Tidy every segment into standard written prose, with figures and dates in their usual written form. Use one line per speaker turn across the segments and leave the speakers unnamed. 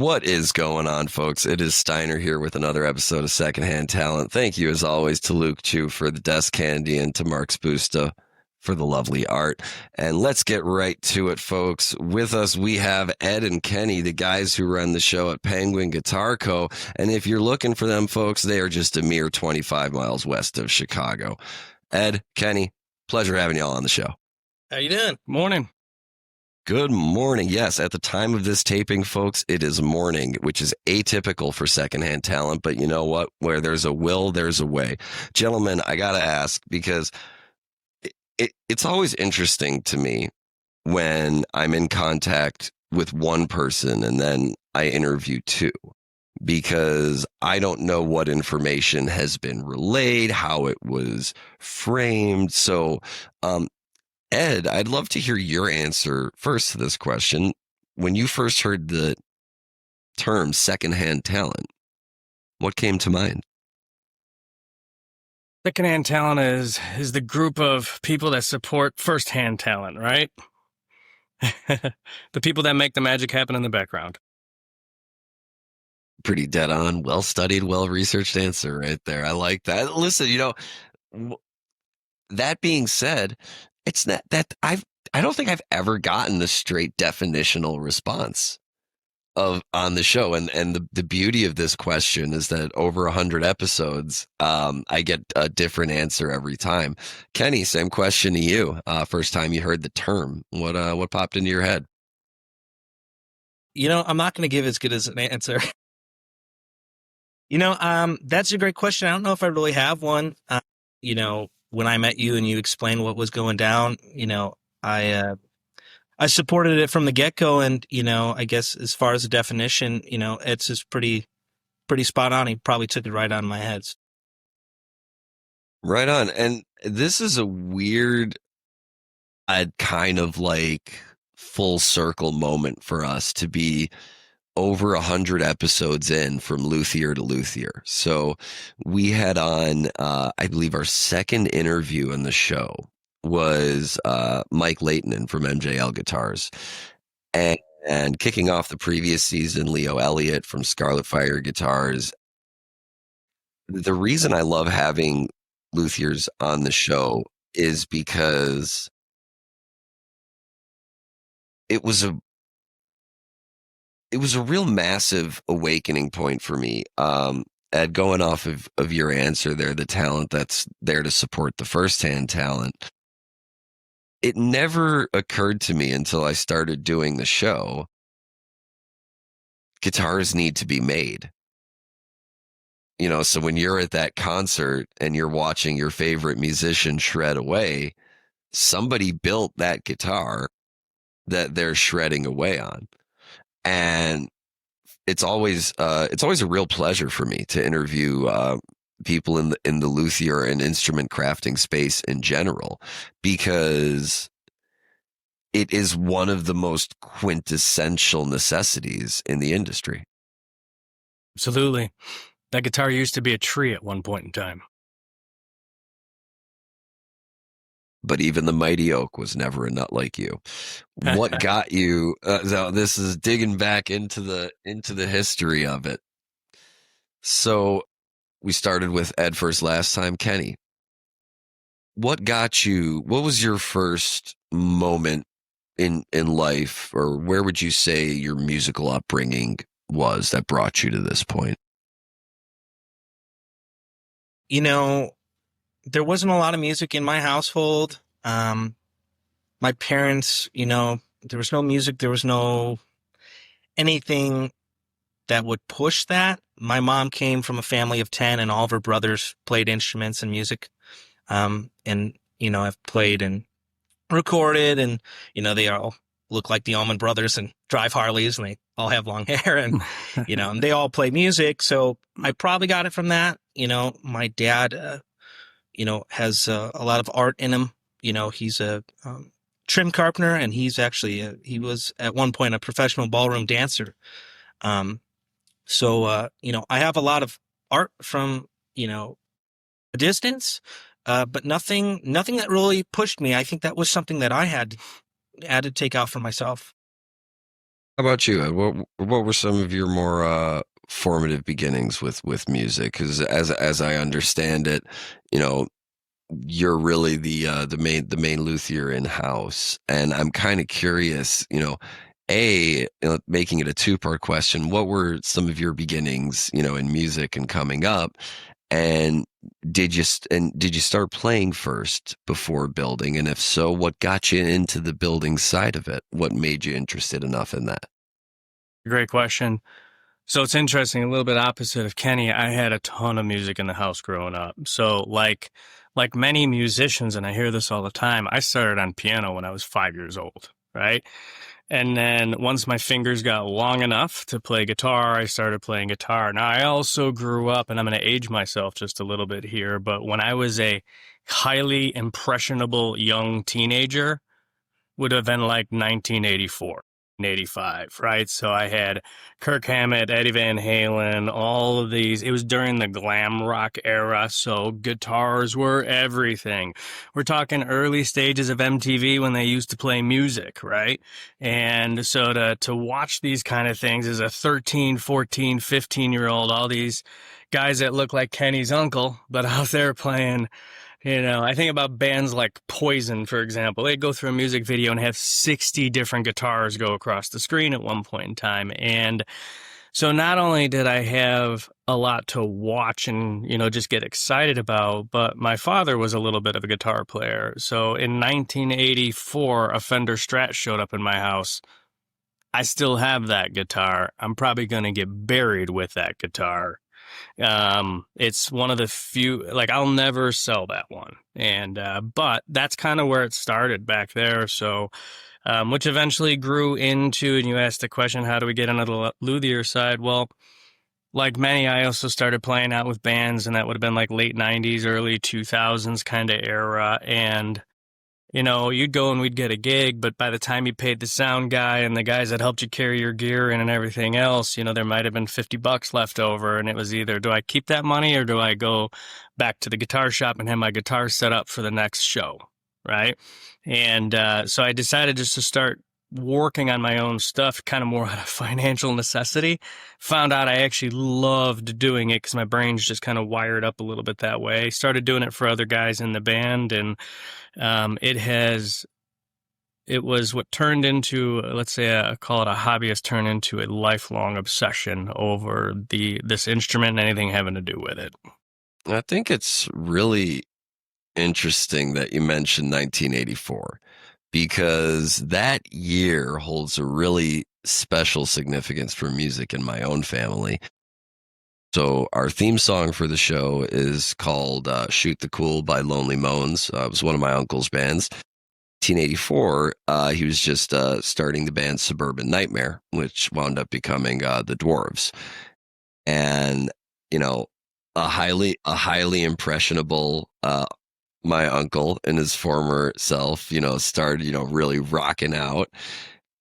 What is going on, folks? It is Steiner here with another episode of Secondhand Talent. Thank you, as always, to Luke Chu for the desk candy and to Mark Spusta for the lovely art. And let's get right to it, folks. With us, we have Ed and Kenny, the guys who run the show at Penguin Guitar Co. And if you're looking for them, folks, they are just a mere 25 miles west of Chicago. Ed, Kenny, pleasure having y'all on the show.
How you doing?
Morning.
Good morning. Yes, at the time of this taping, folks, it is morning, which is atypical for Secondhand Talent. But you know what? Where there's a will, there's a way. Gentlemen, I got to ask, because it's always interesting to me when I'm in contact with one person and then I interview two, because I don't know what information has been relayed, how it was framed. So, Ed, I'd love to hear your answer first to this question. When you first heard the term secondhand talent, what came to mind?
Secondhand talent is the group of people that support firsthand talent, right? The people that make the magic happen in the background.
Pretty dead on, well-studied, well-researched answer right there. I like that. Listen, that being said, it's not that I don't think I've ever gotten the straight definitional response on the show. And the beauty of this question is that over 100 episodes, I get a different answer every time. Kenny, same question to you. First time you heard the term, what popped into your head?
I'm not going to give as good as an answer. That's a great question. I don't know if I really have one. When I met you and you explained what was going down, I supported it from the get-go. And, I guess as far as the definition, it's just pretty spot on. He probably took it right on my head.
Right on. And this is a weird, kind of like full circle moment for us to be over 100 episodes in from luthier to luthier. So we had on, I believe our second interview in the show was Mike Leighton from MJL Guitars. And kicking off the previous season, Leo Elliott from Scarlet Fire Guitars. The reason I love having luthiers on the show is because it was a real massive awakening point for me. Ed, going off of your answer there, the talent that's there to support the firsthand talent. It never occurred to me until I started doing the show. Guitars need to be made. So when you're at that concert and you're watching your favorite musician shred away, somebody built that guitar that they're shredding away on. And it's always a real pleasure for me to interview people in the luthier and instrument crafting space in general, because it is one of the most quintessential necessities in the industry.
Absolutely. That guitar used to be a tree at one point in time.
But even the mighty oak was never a nut like you. What got you? So this is digging back into the history of it. So we started with Ed first last time. Kenny, what got you? What was your first moment in life, or where would you say your musical upbringing was that brought you to this point?
There wasn't a lot of music in my household. My parents, there was no music. There was no anything that would push that. My mom came from a family of 10 and all of her brothers played instruments and music. I've played and recorded, and, they all look like the Allman Brothers and drive Harleys, and they all have long hair, and, and they all play music. So I probably got it from that. My dad, has a lot of art in him. He's a trim carpenter, and he's actually, he was at one point a professional ballroom dancer. So I have a lot of art from, a distance, but nothing that really pushed me. I think that was something that I had to take out for myself.
How about you, Ed? What were some of your more formative beginnings with music? Because as I understand it, you know, you're really the main luthier in house, and I'm kind of curious, making it a two-part question. What were some of your beginnings, in music and coming up? And did you start playing first before building? And if so, what got you into the building side of it? What made you interested enough in that?
Great question. So it's interesting, a little bit opposite of Kenny. I had a ton of music in the house growing up. So like many musicians, and I hear this all the time, I started on piano when I was 5 years old, right? And then once my fingers got long enough to play guitar, I started playing guitar. Now, I also grew up, and I'm going to age myself just a little bit here, but when I was a highly impressionable young teenager, would have been like 1984. 85, right? So I had Kirk Hammett, Eddie Van Halen, all of these. It was during the glam rock era, so guitars were everything. We're talking early stages of MTV when they used to play music, right? And so to watch these kind of things as a 13, 14, 15-year-old, all these guys that look like Kenny's uncle, but out there playing. I think about bands like Poison, for example. They'd go through a music video and have 60 different guitars go across the screen at one point in time. And so not only did I have a lot to watch and, just get excited about, but my father was a little bit of a guitar player. So in 1984, a Fender Strat showed up in my house. I still have that guitar. I'm probably going to get buried with that guitar. It's one of the few, like, I'll never sell that one. And, but that's kind of where it started back there. So, which eventually grew into, and you asked the question, how do we get into the luthier side? Well, like many, I also started playing out with bands, and that would have been like late 90s, early 2000s kind of era. And you'd go and we'd get a gig, but by the time you paid the sound guy and the guys that helped you carry your gear in and everything else, there might have been $50 left over. And it was either, do I keep that money or do I go back to the guitar shop and have my guitar set up for the next show? Right. And so I decided just to start working on my own stuff, kind of more out of financial necessity. Found out I actually loved doing it because my brain's just kind of wired up a little bit that way. Started doing it for other guys in the band, and it was what turned into, let's say, I call it a hobby, has turned into a lifelong obsession over this instrument and anything having to do with it.
I think it's really interesting that you mentioned 1984, because that year holds a really special significance for music in my own family. So our theme song for the show is called Shoot the Cool by Lonely Moans. It was one of my uncle's bands. 1984, he was just starting the band Suburban Nightmare, which wound up becoming the Dwarves. And, a highly impressionable my uncle and his former self, started, really rocking out.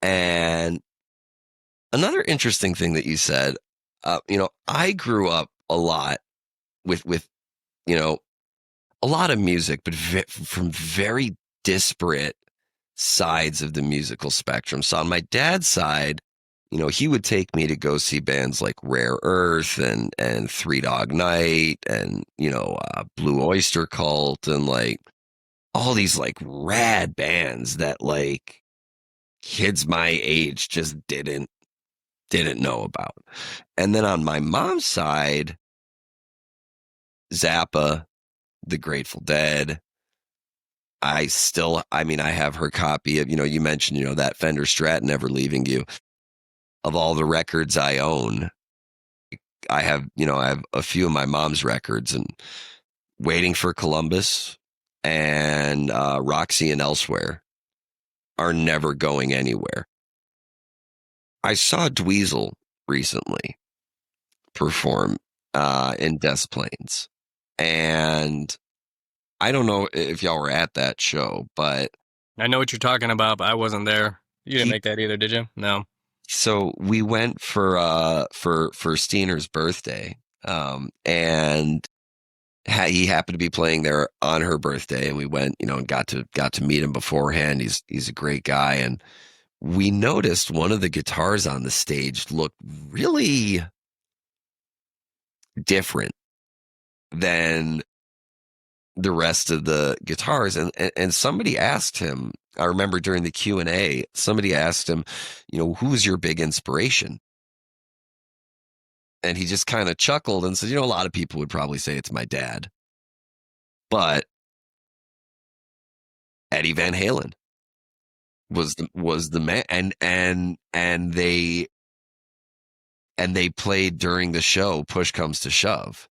And another interesting thing that you said, I grew up a lot with a lot of music, but from very disparate sides of the musical spectrum. So on my dad's side, he would take me to go see bands like Rare Earth and Three Dog Night and, Blue Oyster Cult and like all these like rad bands that like kids my age just didn't know about. And then on my mom's side, Zappa, The Grateful Dead. I have her copy of, you mentioned, that Fender Strat Never Leaving You. Of all the records I own, I have a few of my mom's records, and Waiting for Columbus and Roxy and Elsewhere are never going anywhere. I saw Dweezil recently perform in Des Plaines, and I don't know if y'all were at that show, but
I know what you're talking about, but I wasn't there. You didn't make that either, did you? No.
So we went for Steiner's birthday, and he happened to be playing there on her birthday, and we went, and got to meet him beforehand. He's a great guy, and we noticed one of the guitars on the stage looked really different than the rest of the guitars. And somebody asked him, I remember during the Q&A, somebody asked him, who's your big inspiration? And he just kind of chuckled and said, a lot of people would probably say it's my dad. But Eddie Van Halen was the man, and they played during the show Push Comes to Shove,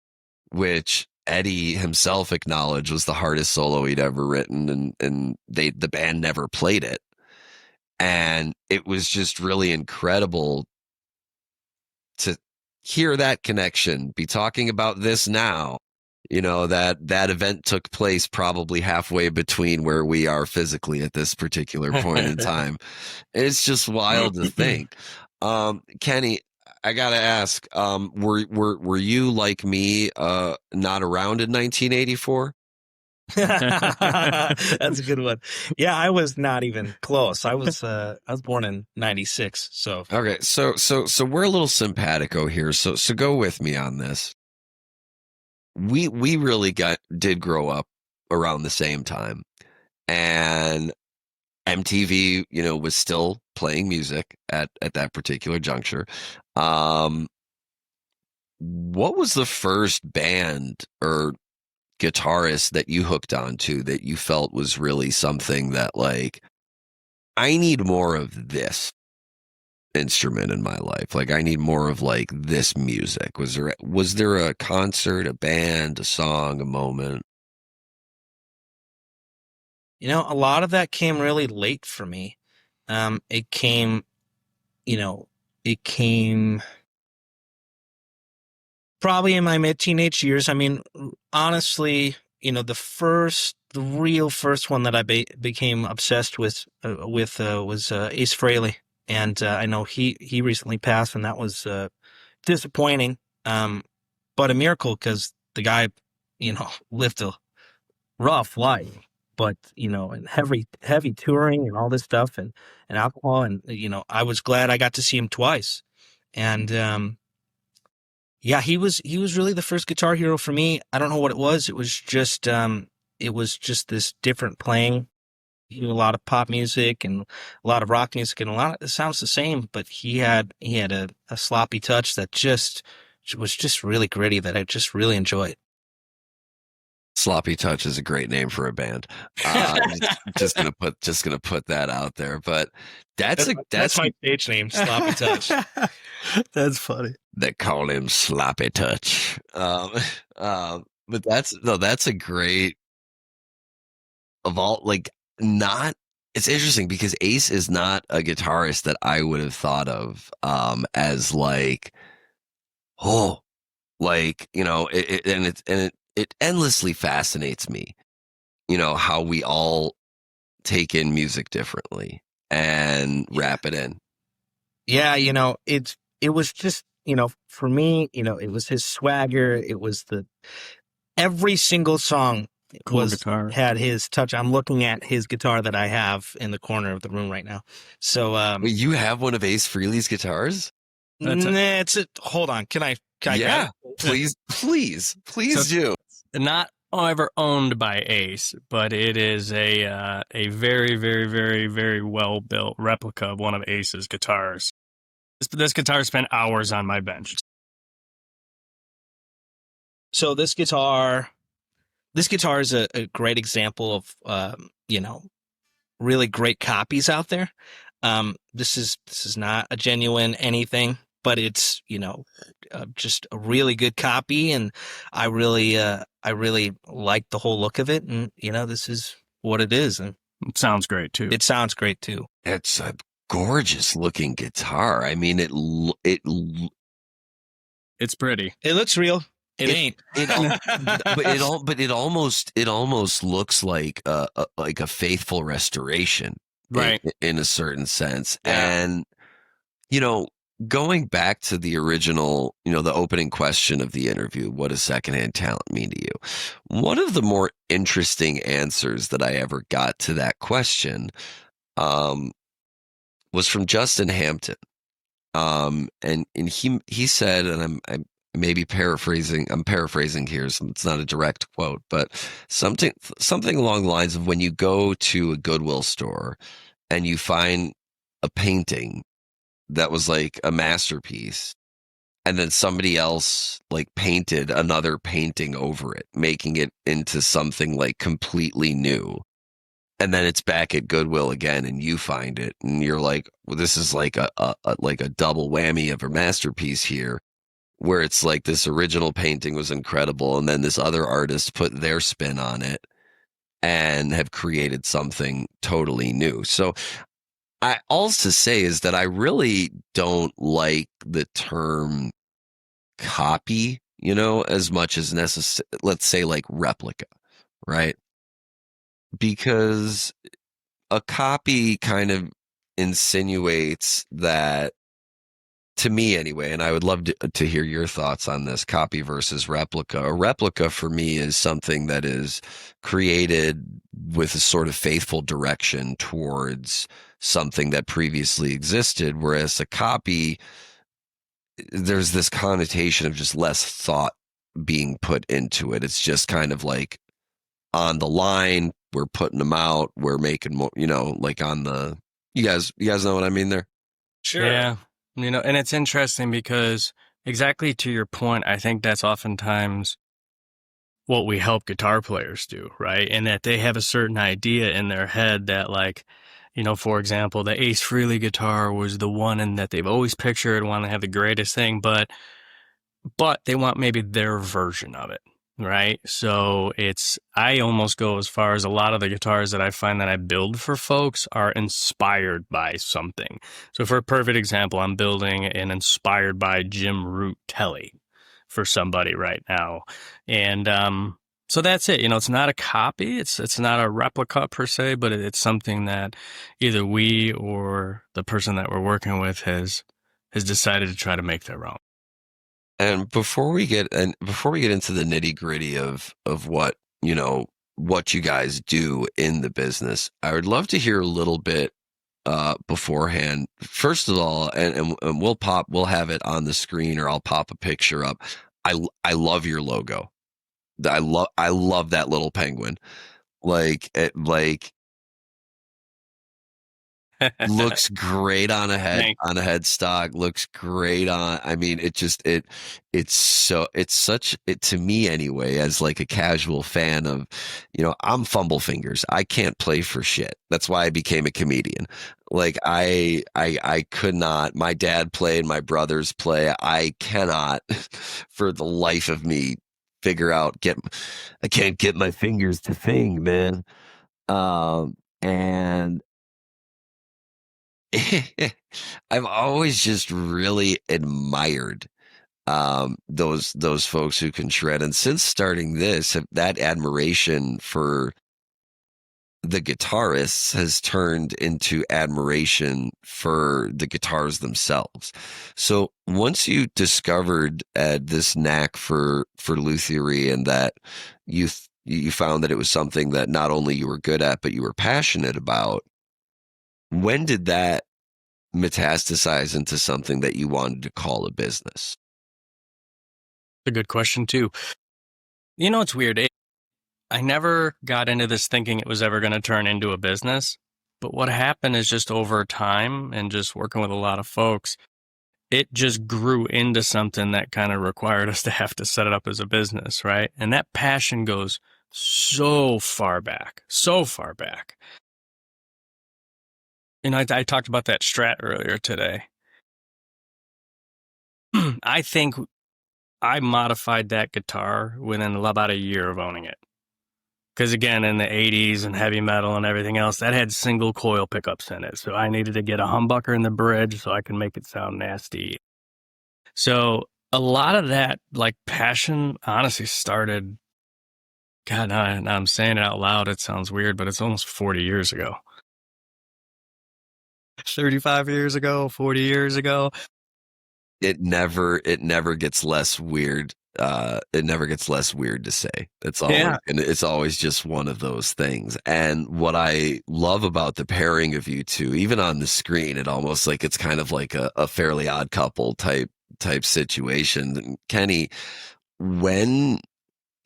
which Eddie himself acknowledged was the hardest solo he'd ever written, and the band never played it. And it was just really incredible to hear that connection, be talking about this now. That event took place probably halfway between where we are physically at this particular point in time. It's just wild to think. Kenny, I gotta ask, were you like me, not around in 1984?
That's a good one. Yeah, I was not even close. I was born in 96. So
okay, so we're a little simpatico here. So go with me on this. We really did grow up around the same time, and MTV, was still playing music at that particular juncture. What was the first band or guitarist that you hooked onto that you felt was really something that, like, I need more of this instrument in my life? Like, I need more of, like, this music. Was there a concert, a band, a song, a moment?
a lot of that came really late for me. It came probably in my mid-teenage years. I mean, honestly, the real first one that I became obsessed with was Ace Frehley. And I know he recently passed, and that was disappointing, but a miracle, because the guy, lived a rough life, but and heavy touring and all this stuff, and alcohol, and I was glad I got to see him twice, and yeah, he was really the first guitar hero for me. I don't know what it was. It was just this different playing. He knew a lot of pop music and a lot of rock music, and it sounds the same, but he had a sloppy touch that was just really gritty, that I just really enjoyed.
Sloppy Touch is a great name for a band. Just gonna put that out there. But that's
my stage name, Sloppy Touch.
That's funny.
They call him Sloppy Touch. But that's a great of all, like, not. It's interesting because Ace is not a guitarist that I would have thought of as like, it endlessly fascinates me, how we all take in music differently and wrap it in.
Yeah, it was just, for me, it was his swagger. It was every single song
guitar
had his touch. I'm looking at his guitar that I have in the corner of the room right now. So
Wait, you have one of Ace Frehley's guitars?
Hold on. Can I
yeah, please do.
Not ever owned by Ace, but it is a very, very, very, very well built replica of one of Ace's guitars. This guitar spent hours on my bench.
So this guitar is a great example of really great copies out there. This is not a genuine anything, but it's just a really good copy, and I really like the whole look of it, and this is what it is, and
it sounds great too.
It sounds great too.
It's a gorgeous looking guitar. I mean,
it's pretty.
It looks real. It ain't.
But it almost looks like a faithful restoration,
right?
In a certain sense,
yeah.
And going back to the original, the opening question of the interview, what does secondhand talent mean to you? One of the more interesting answers that I ever got to that question, was was from Justin Hampton. And he said, and I'm maybe paraphrasing. I'm paraphrasing here, so it's not a direct quote, but something along the lines of when you go to a Goodwill store and you find a painting that was like a masterpiece, and then somebody else like painted another painting over it, making it into something like completely new. And then it's back at Goodwill again, and you find it, and you're like, well, this is like a double whammy of a masterpiece here, where it's like this original painting was incredible, and then this other artist put their spin on it and have created something totally new. So I also say is that I really don't like the term copy, as much as let's say like replica, right? Because a copy kind of insinuates that, to me anyway, and I would love to hear your thoughts on this, copy versus replica. A replica for me is something that is created with a sort of faithful direction towards something that previously existed, whereas a copy, there's this connotation of just less thought being put into it. It's just kind of like on the line, we're putting them out, we're making more, like on the, you guys know what I mean there?
Sure.
Yeah. And it's interesting because exactly to your point, I think that's oftentimes what we help guitar players do, right? And that they have a certain idea in their head that, like, for example, the Ace Frehley guitar was the one and that they've always pictured, want to have the greatest thing, but they want maybe their version of it, right? So I almost go as far as a lot of the guitars that I find that I build for folks are inspired by something. So for a perfect example, I'm building an inspired by Jim Root Telly for somebody right now. And so that's it. It's not a copy. It's not a replica per se, but it's something that either we or the person that we're working with has decided to try to make their own.
And before we get into the nitty gritty of what what you guys do in the business, I would love to hear a little bit beforehand. First of all, and we'll have it on the screen, or I'll pop a picture up. I love your logo. I love that little penguin. Looks great on a headstock, looks great on, I mean, to me anyway, as like a casual fan of, I'm fumble fingers. I can't play for shit. That's why I became a comedian. Like I could not, my dad played, my brothers play. I cannot for the life of me figure out, I can't get my fingers to thing, man. And I've always just really admired those folks who can shred. And since starting this, that admiration for the guitarists has turned into admiration for the guitars themselves. So once you discovered this knack for luthiery, and that you found that it was something that not only you were good at, but you were passionate about, when did that metastasize into something that you wanted to call a business?
A good question too. It's weird. I never got into this thinking it was ever going to turn into a business. But what happened is just over time and just working with a lot of folks, it just grew into something that kind of required us to have to set it up as a business, right? And that passion goes so far back, so far back. I talked about that Strat earlier today. I think I modified that guitar within about a year of owning it. Because again, in the 80s and heavy metal and everything else, that had single coil pickups in it. So I needed to get a humbucker in the bridge so I could make it sound nasty. So a lot of that like passion honestly started, God, now I'm saying it out loud, it sounds weird, but it's almost 40 years ago. 35 years ago, 40 years ago.
It never gets less weird. it never gets less weird to say. It's always
Yeah.
and it's always just one of those things. And what I love about the pairing of you two, even on the screen, it almost like it's kind of like a Fairly Odd Couple type situation. And Kenny, when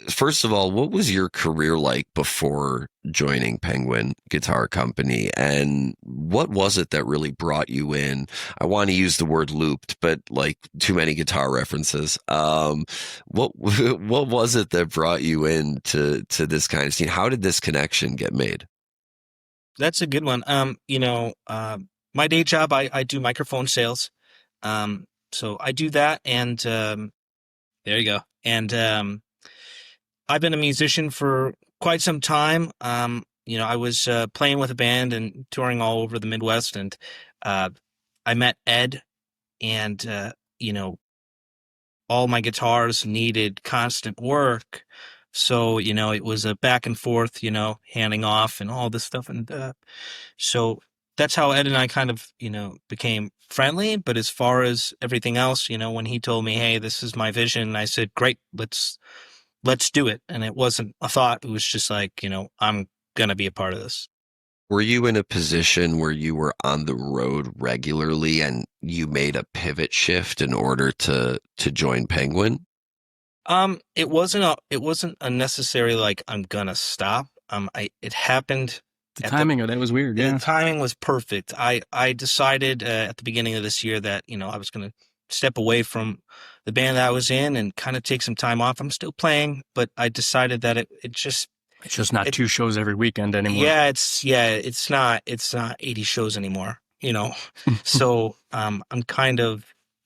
first of all, what was your career like before joining Penguin Guitar Company? And what was it that really brought you in? I want to use the word looped, but like too many guitar references. What what was it that brought you in to this kind of scene? How did this connection get made?
That's a good one. My day job, I do microphone sales. So I do that, and there you go. And I've been a musician for quite some time. I was playing with a band and touring all over the Midwest, and I met Ed, and all my guitars needed constant work. So, it was a back and forth, handing off and all this stuff. And so that's how Ed and I kind of, became friendly. But as far as everything else, when he told me, hey, this is my vision, I said, great, let's do it. And it wasn't a thought. It was just like, I'm going to be a part of this.
Were you in a position where you were on the road regularly and you made a pivot shift in order to join Penguin?
It wasn't a necessary like I'm gonna stop. It happened.
The timing of that was weird. Yeah.
The timing was perfect. I decided at the beginning of this year that I was gonna step away from the band that I was in and kind of take some time off. I'm still playing, but I decided that it's
just not 2 shows every weekend anymore.
Yeah, it's not 80 shows anymore. So I'm kind of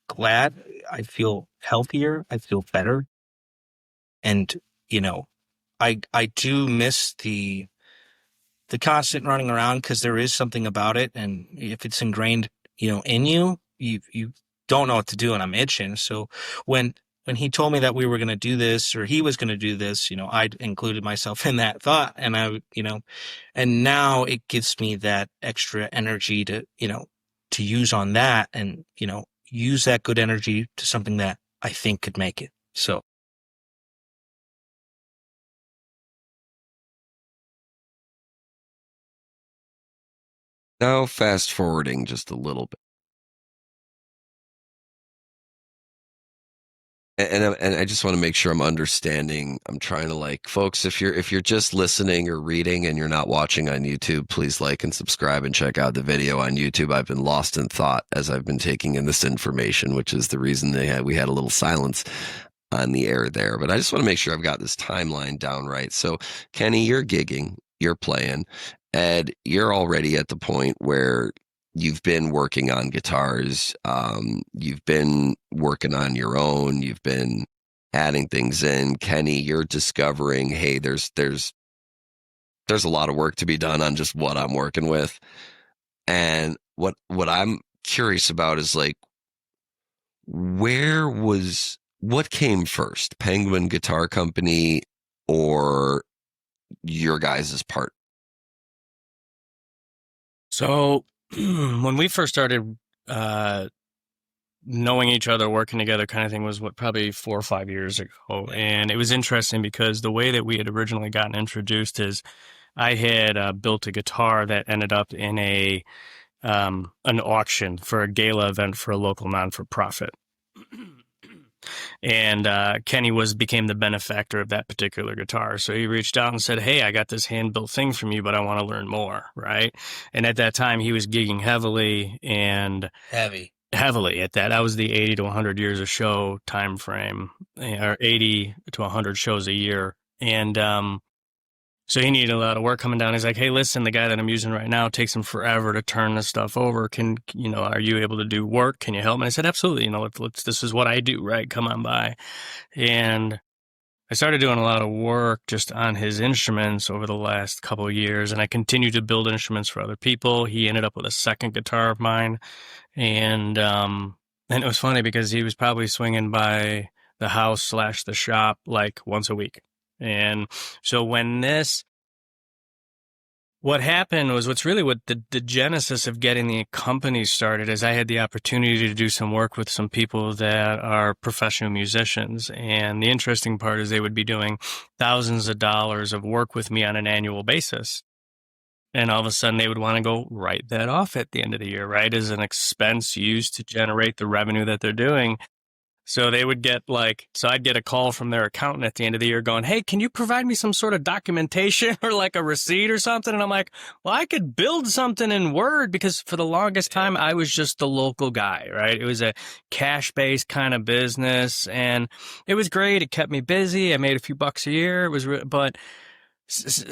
glad. I feel healthier. I feel better. And, I do miss the constant running around because there is something about it. And if it's ingrained, in you, you don't know what to do. And I'm itching. So when he told me that we were going to do this or he was going to do this, I included myself in that thought. And and now it gives me that extra energy to use on that and, use that good energy to something that I think could make it. So.
Now, fast forwarding just a little bit. And I just want to make sure I'm understanding. I'm trying to like, folks, if you're just listening or reading and you're not watching on YouTube, please like and subscribe and check out the video on YouTube. I've been lost in thought as I've been taking in this information, which is the reason we had a little silence on the air there. But I just want to make sure I've got this timeline down right. So, Kenny, you're gigging, you're playing. Ed, you're already at the point where you've been working on guitars. You've been working on your own. You've been adding things in. Kenny, you're discovering, hey, there's a lot of work to be done on just what I'm working with. And what I'm curious about is like, what came first, Penguin Guitar Company or your guys' part?
So when we first started knowing each other, working together kind of thing was probably 4 or 5 years ago. And it was interesting because the way that we had originally gotten introduced is I had built a guitar that ended up in an auction for a gala event for a local non-for-profit. And Kenny became the benefactor of that particular guitar. So he reached out and said, hey, I got this hand-built thing from you, but I want to learn more, right? And at that time, he was gigging heavily and... Heavily at that. That was the 80 to 100 years a show time frame, or 80 to 100 shows a year. And so he needed a lot of work coming down. He's like, hey, listen, the guy that I'm using right now takes him forever to turn this stuff over. Are you able to do work? Can you help me? I said, absolutely. This is what I do, right? Come on by. And I started doing a lot of work just on his instruments over the last couple of years, and I continued to build instruments for other people. He ended up with a second guitar of mine, and it was funny because he was probably swinging by the house / the shop like once a week. And so when this what happened was what the genesis of getting the company started is I had the opportunity to do some work with some people that are professional musicians. And the interesting part is they would be doing thousands of dollars of work with me on an annual basis. And all of a sudden they would want to go write that off at the end of the year, right? As an expense used to generate the revenue that they're doing. So they would get I'd get a call from their accountant at the end of the year going, hey, can you provide me some sort of documentation or like a receipt or something? And I'm like, well, I could build something in Word, because for the longest time, I was just the local guy, right? It was a cash-based kind of business and it was great. It kept me busy. I made a few bucks a year. But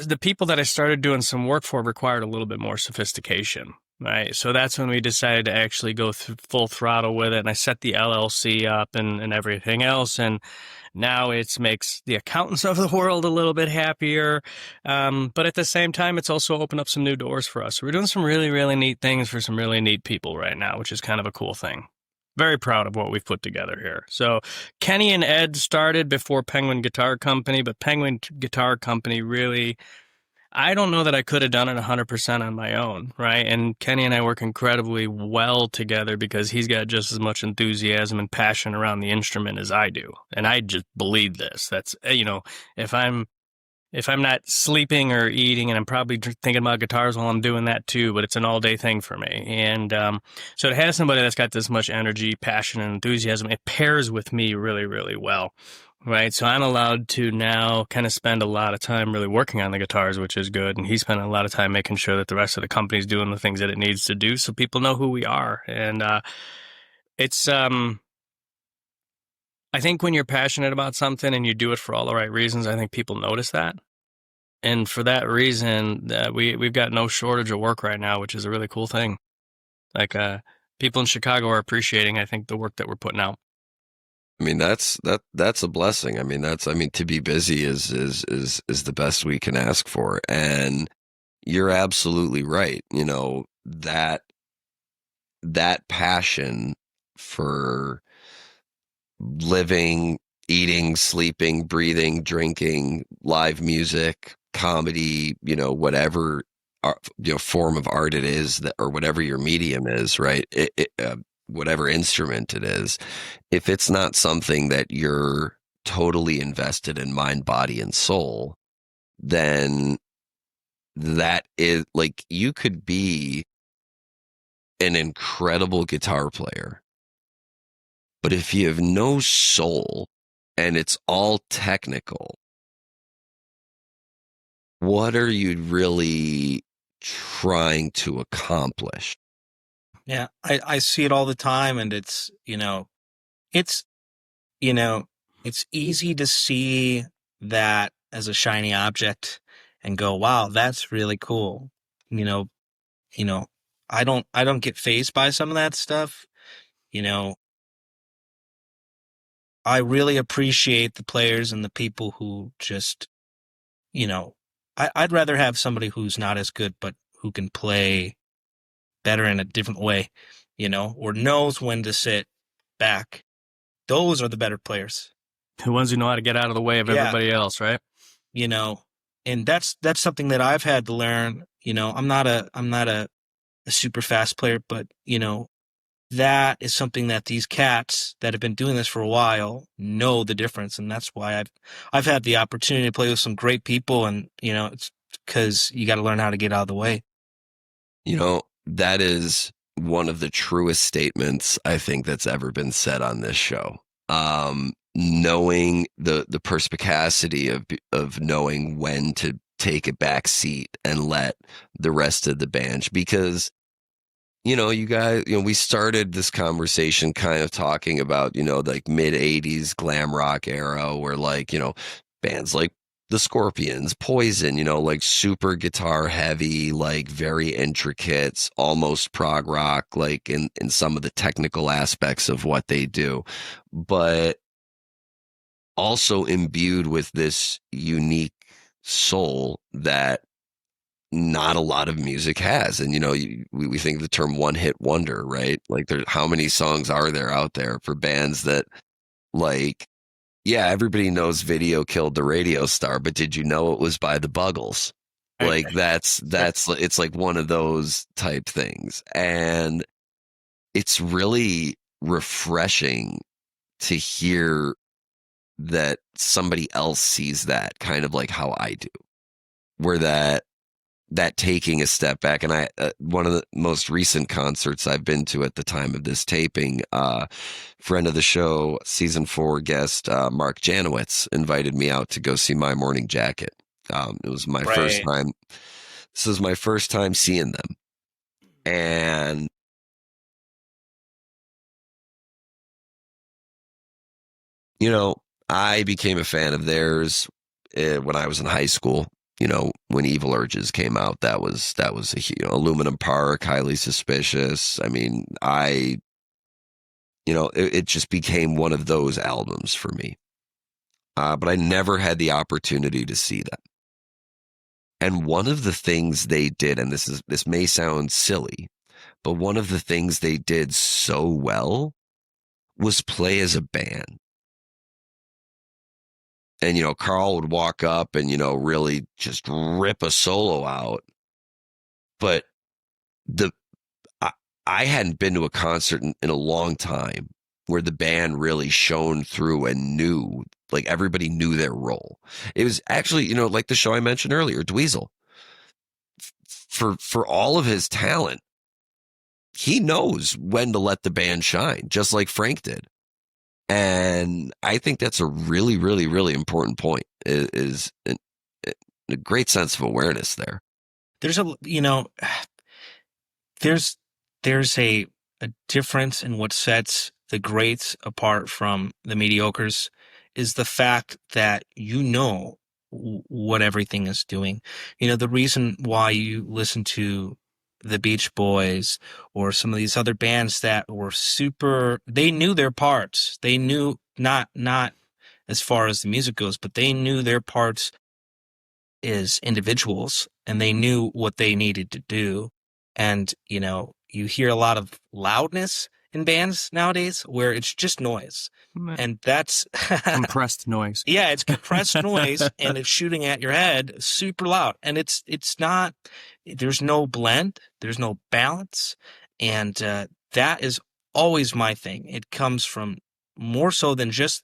the people that I started doing some work for required a little bit more sophistication. Right. So that's when we decided to actually go full throttle with it. And I set the LLC up and everything else. And now it makes the accountants of the world a little bit happier. But at the same time, it's also opened up some new doors for us. So we're doing some really, really neat things for some really neat people right now, which is kind of a cool thing. Very proud of what we've put together here. So Kenny and Ed started before Penguin Guitar Company, but Penguin Guitar Company really, I don't know that I could have done it 100% on my own, right? And Kenny and I work incredibly well together because he's got just as much enthusiasm and passion around the instrument as I do. And I just believe this. That's, if I'm not sleeping or eating, and I'm probably thinking about guitars while I'm doing that too, but it's an all-day thing for me. And so to have somebody that's got this much energy, passion, and enthusiasm, it pairs with me really, really well. Right. So I'm allowed to now kind of spend a lot of time really working on the guitars, which is good. And he's spending a lot of time making sure that the rest of the company's doing the things that it needs to do so people know who we are. And it's I think when you're passionate about something and you do it for all the right reasons, I think people notice that. And for that reason, we've got no shortage of work right now, which is a really cool thing. Like people in Chicago are appreciating, I think, the work that we're putting out.
I mean, that's a blessing. I mean, to be busy is the best we can ask for. And you're absolutely right. That passion for living, eating, sleeping, breathing, drinking, live music, comedy, whatever, form of art it is or whatever your medium is, right? Whatever instrument it is, if it's not something that you're totally invested in mind, body, and soul, then that is like, you could be an incredible guitar player, but if you have no soul and it's all technical, what are you really trying to accomplish?
Yeah, I see it all the time, and it's easy to see that as a shiny object and go, wow, that's really cool. I don't get fazed by some of that stuff. I really appreciate the players and the people who just, I'd rather have somebody who's not as good, but who can play better in a different way, or knows when to sit back. Those are the better players.
The ones who know how to get out of the way of everybody else, right?
And that's something that I've had to learn. I'm not a super fast player, but that is something that these cats that have been doing this for a while know the difference, and that's why I've had the opportunity to play with some great people, and it's because you got to learn how to get out of the way.
That is one of the truest statements I think that's ever been said on this show. Knowing the perspicacity of knowing when to take a back seat and let the rest of the band, because you guys, we started this conversation kind of talking about, like mid 80s glam rock era where bands like the Scorpions, Poison, like super guitar heavy, like very intricate, almost prog rock, like in some of the technical aspects of what they do, but also imbued with this unique soul that not a lot of music has. And, we think of the term one hit wonder, right? Like how many songs are there out there for bands that yeah, everybody knows Video Killed the Radio Star, but did you know it was by the Buggles? Like that's it's like one of those type things. And it's really refreshing to hear that somebody else sees that kind of like how I do, where that taking a step back. And I one of the most recent concerts I've been to at the time of this taping, friend of the show, season 4 guest, Mark Janowitz, invited me out to go see My Morning Jacket. It was my first time. This was my first time seeing them. And you know, I became a fan of theirs when I was in high school. You know, when Evil Urges came out, that was a Aluminum Park, Highly Suspicious. I mean, it just became one of those albums for me. But I never had the opportunity to see them. And one of the things they did, and this may sound silly, but one of the things they did so well was play as a band. And, Carl would walk up and, really just rip a solo out. But I hadn't been to a concert in a long time where the band really shone through and knew, like everybody knew their role. It was actually, like the show I mentioned earlier, Dweezil. For all of his talent, he knows when to let the band shine, just like Frank did. And I think that's a really, really, really important point, is a great sense of awareness there.
There's there's a difference in what sets the greats apart from the mediocres, is the fact that what everything is doing. The reason why you listen to the Beach Boys or some of these other bands that were they knew their parts. They knew not as far as the music goes, but they knew their parts as individuals, and they knew what they needed to do. And, you hear a lot of loudness in bands nowadays where it's just noise. And that's
compressed noise.
Yeah, it's compressed noise, and it's shooting at your head super loud. And it's not, there's no blend, there's no balance. And that is always my thing. It comes from more so than just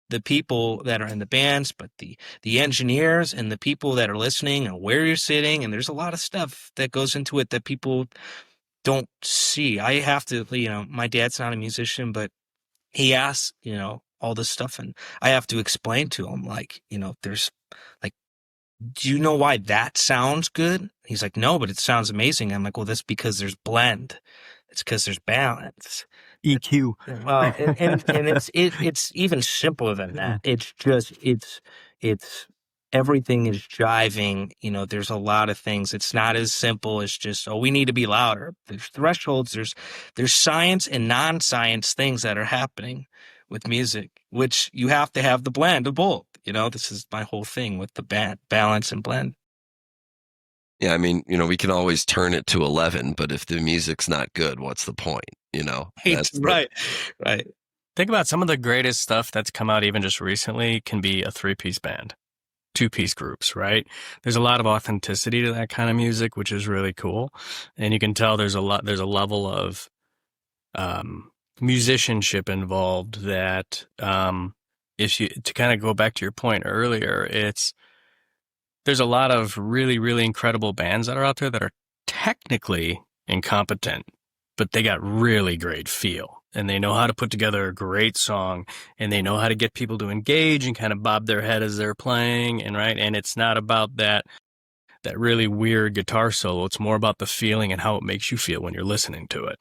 the people that are in the bands, but the engineers and the people that are listening and where you're sitting. And there's a lot of stuff that goes into it that people don't see. I have to, my dad's not a musician, but he asks, all this stuff, and I have to explain to him, like, there's like, do you know why that sounds good? He's like, no, but it sounds amazing. I'm like, well, that's because there's blend. It's because there's balance.
EQ.
Well, and it's even simpler than that. It's just, it's everything is jiving. There's a lot of things. It's not as simple as just, we need to be louder. There's thresholds. There's science and non-science things that are happening with music, which you have to have the blend of both. This is my whole thing with the balance and blend.
Yeah, I mean, we can always turn it to 11, but if the music's not good, what's the point?
Right.
Think about some of the greatest stuff that's come out even just recently can be a 3-piece band. 2-piece groups, right? There's a lot of authenticity to that kind of music, which is really cool. And you can tell there's a level of musicianship involved that to kind of go back to your point earlier, there's a lot of really, really incredible bands that are out there that are technically incompetent, but they got really great feel. And they know how to put together a great song, and they know how to get people to engage and kind of bob their head as they're playing. And it's not about that really weird guitar solo. It's more about the feeling and how it makes you feel when you're listening to it.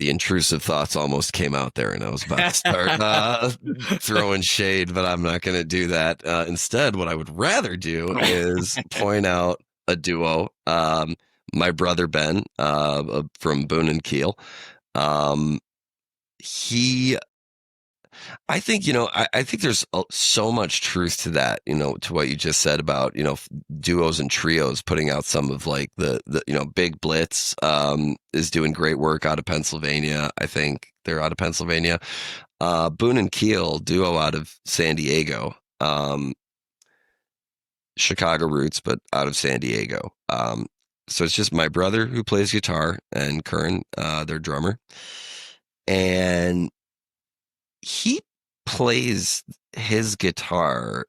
The intrusive thoughts almost came out there, and I was about to start throwing shade, but I'm not going to do that. Instead, what I would rather do is point out a duo. My brother Ben from Boone and Keel. I think, I think there's so much truth to that, to what you just said about, duos and trios putting out some of like the Big Blitz is doing great work out of Pennsylvania. I think they're out of Pennsylvania. Boone and Keel duo out of San Diego. Chicago roots, but out of San Diego. So it's just my brother who plays guitar and Curran, their drummer. And he plays his guitar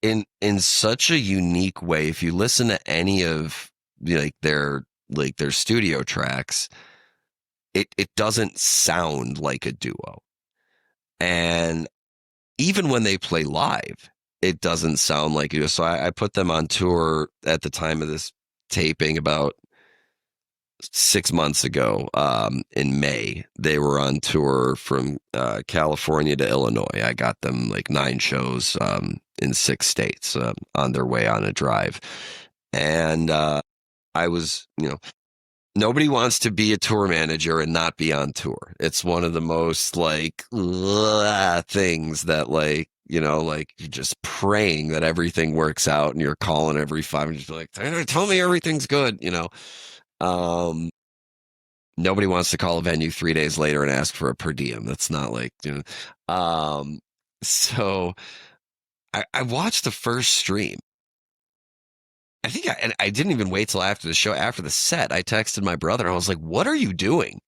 in such a unique way. If you listen to any of their studio tracks, it doesn't sound like a duo. And even when they play live, it doesn't sound like it. So I put them on tour at the time of this taping about 6 months ago. In May, they were on tour from California to Illinois. I got them like 9 shows in 6 states on their way on a drive. And I was, nobody wants to be a tour manager and not be on tour. It's one of the most things that you're just praying that everything works out, and you're calling every 5 minutes like, tell me everything's good, Nobody wants to call a venue 3 days later and ask for a per diem. That's not so I watched the first stream. I think I didn't even wait till after the show. After the set, I texted my brother. I was like, what are you doing?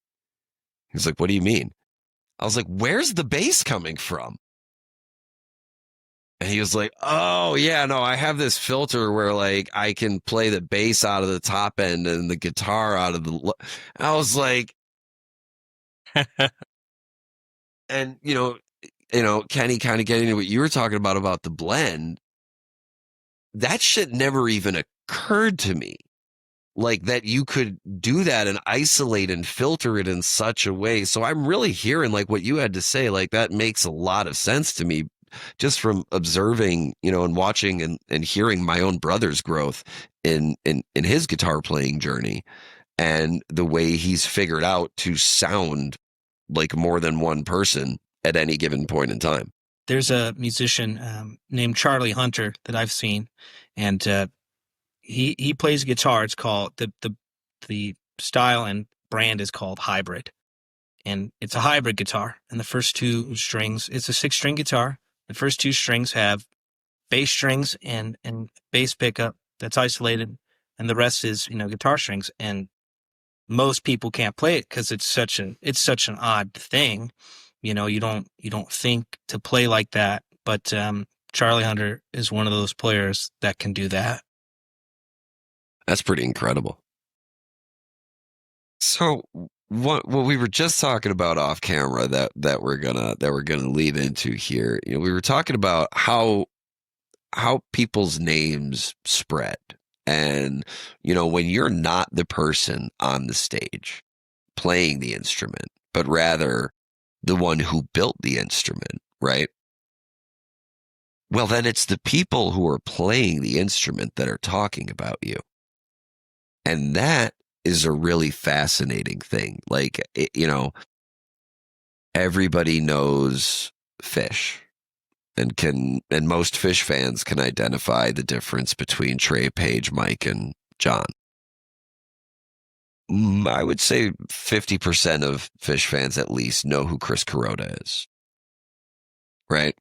He's like, what do you mean? I was like, where's the bass coming from? And he was like, oh, yeah, no, I have this filter where I can play the bass out of the top end and the guitar out of the... I was like... And, Kenny, kind of getting into what you were talking about the blend, that shit never even occurred to me. That you could do that and isolate and filter it in such a way. So I'm really hearing what you had to say, that makes a lot of sense to me just from observing, and watching and hearing my own brother's growth in his guitar playing journey and the way he's figured out to sound like more than one person at any given point in time.
There's a musician named Charlie Hunter that I've seen, and he plays guitar. It's called the style and brand is called Hybrid, and it's a hybrid guitar. And the first 2 strings, it's a 6-string guitar. The first 2 strings have bass strings and bass pickup that's isolated, and the rest is guitar strings. And most people can't play it because it's such an odd thing. You don't think to play like that. But Charlie Hunter is one of those players that can do that.
That's pretty incredible. So what we were just talking about off camera that we're gonna lead into here, we were talking about how people's names spread, and when you're not the person on the stage playing the instrument, but rather the one who built the instrument, right? Well, then it's the people who are playing the instrument that are talking about you. And that is a really fascinating thing. Everybody knows Fish and most Fish fans can identify the difference between Trey, Page, Mike, and John. I would say 50% of Fish fans at least know who Chris Kuroda is. Right?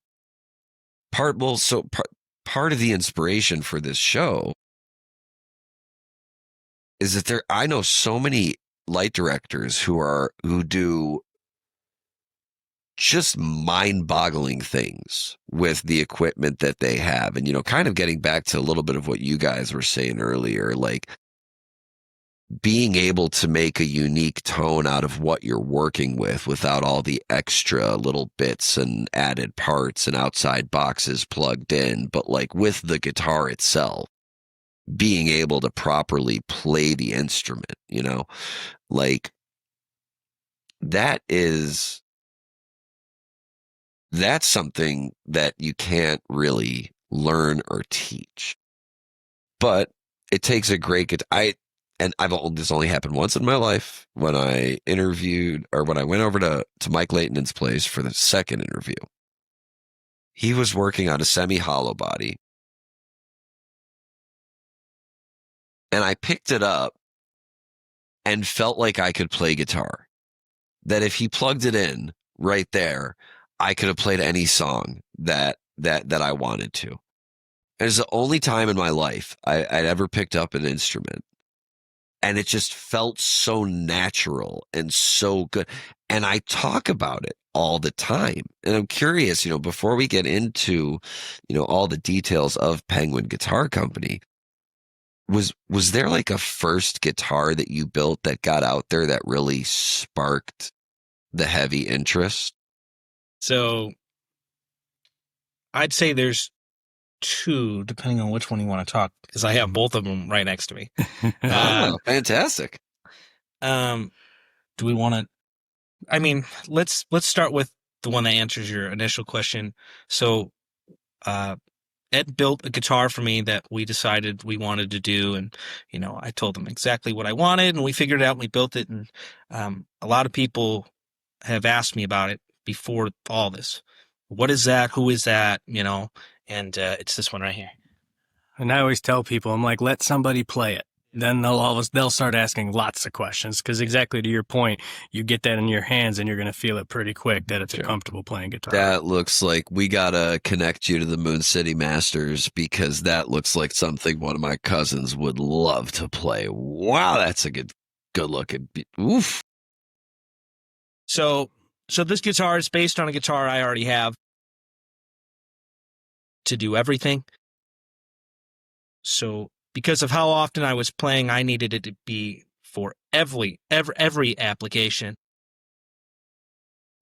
Part of the inspiration for this show is that I know so many light directors who do just mind-boggling things with the equipment that they have. And, kind of getting back to a little bit of what you guys were saying earlier, being able to make a unique tone out of what you're working with without all the extra little bits and added parts and outside boxes plugged in, but with the guitar itself, being able to properly play the instrument, that's something that you can't really learn or teach. But it takes a great this only happened once in my life when I interviewed, or when I went over to Mike Leighton's place for the second interview. He was working on a semi-hollow body, and I picked it up and felt like I could play guitar. That if he plugged it in right there, I could have played any song that I wanted to. It's the only time in my life I'd ever picked up an instrument. And it just felt so natural and so good. And I talk about it all the time. And I'm curious, before we get into, all the details of Penguin Guitar Company, was there like a first guitar that you built that got out there that really sparked the heavy interest?
So I'd say there's two, depending on which one you want to talk, because I have both of them right next to me.
Oh, fantastic.
Do we want to? I mean, let's start with the one that answers your initial question. So, Ed built a guitar for me that we decided we wanted to do, and I told him exactly what I wanted, and we figured it out. And we built it, and a lot of people have asked me about it before all this. What is that? Who is that? And it's this one right here.
And I always tell people, I'm like, let somebody play it. Then they'll start asking lots of questions, because exactly to your point, you get that in your hands and you're going to feel it pretty quick that it's a comfortable playing guitar.
That looks like we got to connect you to the Moon City Masters, because that looks like something one of my cousins would love to play. Wow, that's a good looking. Oof.
So this guitar is based on a guitar I already have to do everything. So because of how often I was playing, I needed it to be for every application.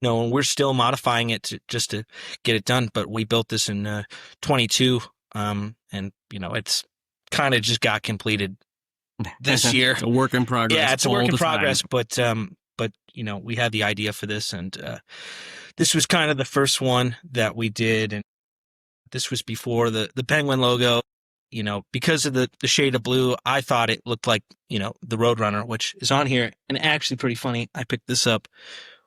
And we're still modifying it just to get it done. But we built this in 22, and it's kind of just got completed this year.
It's a work in progress.
Yeah, it's a work in progress. But we had the idea for this, and this was kind of the first one that we did, and this was before the Penguin logo. Because of the shade of blue, I thought it looked like, the Roadrunner, which is on here. And actually pretty funny. I picked this up,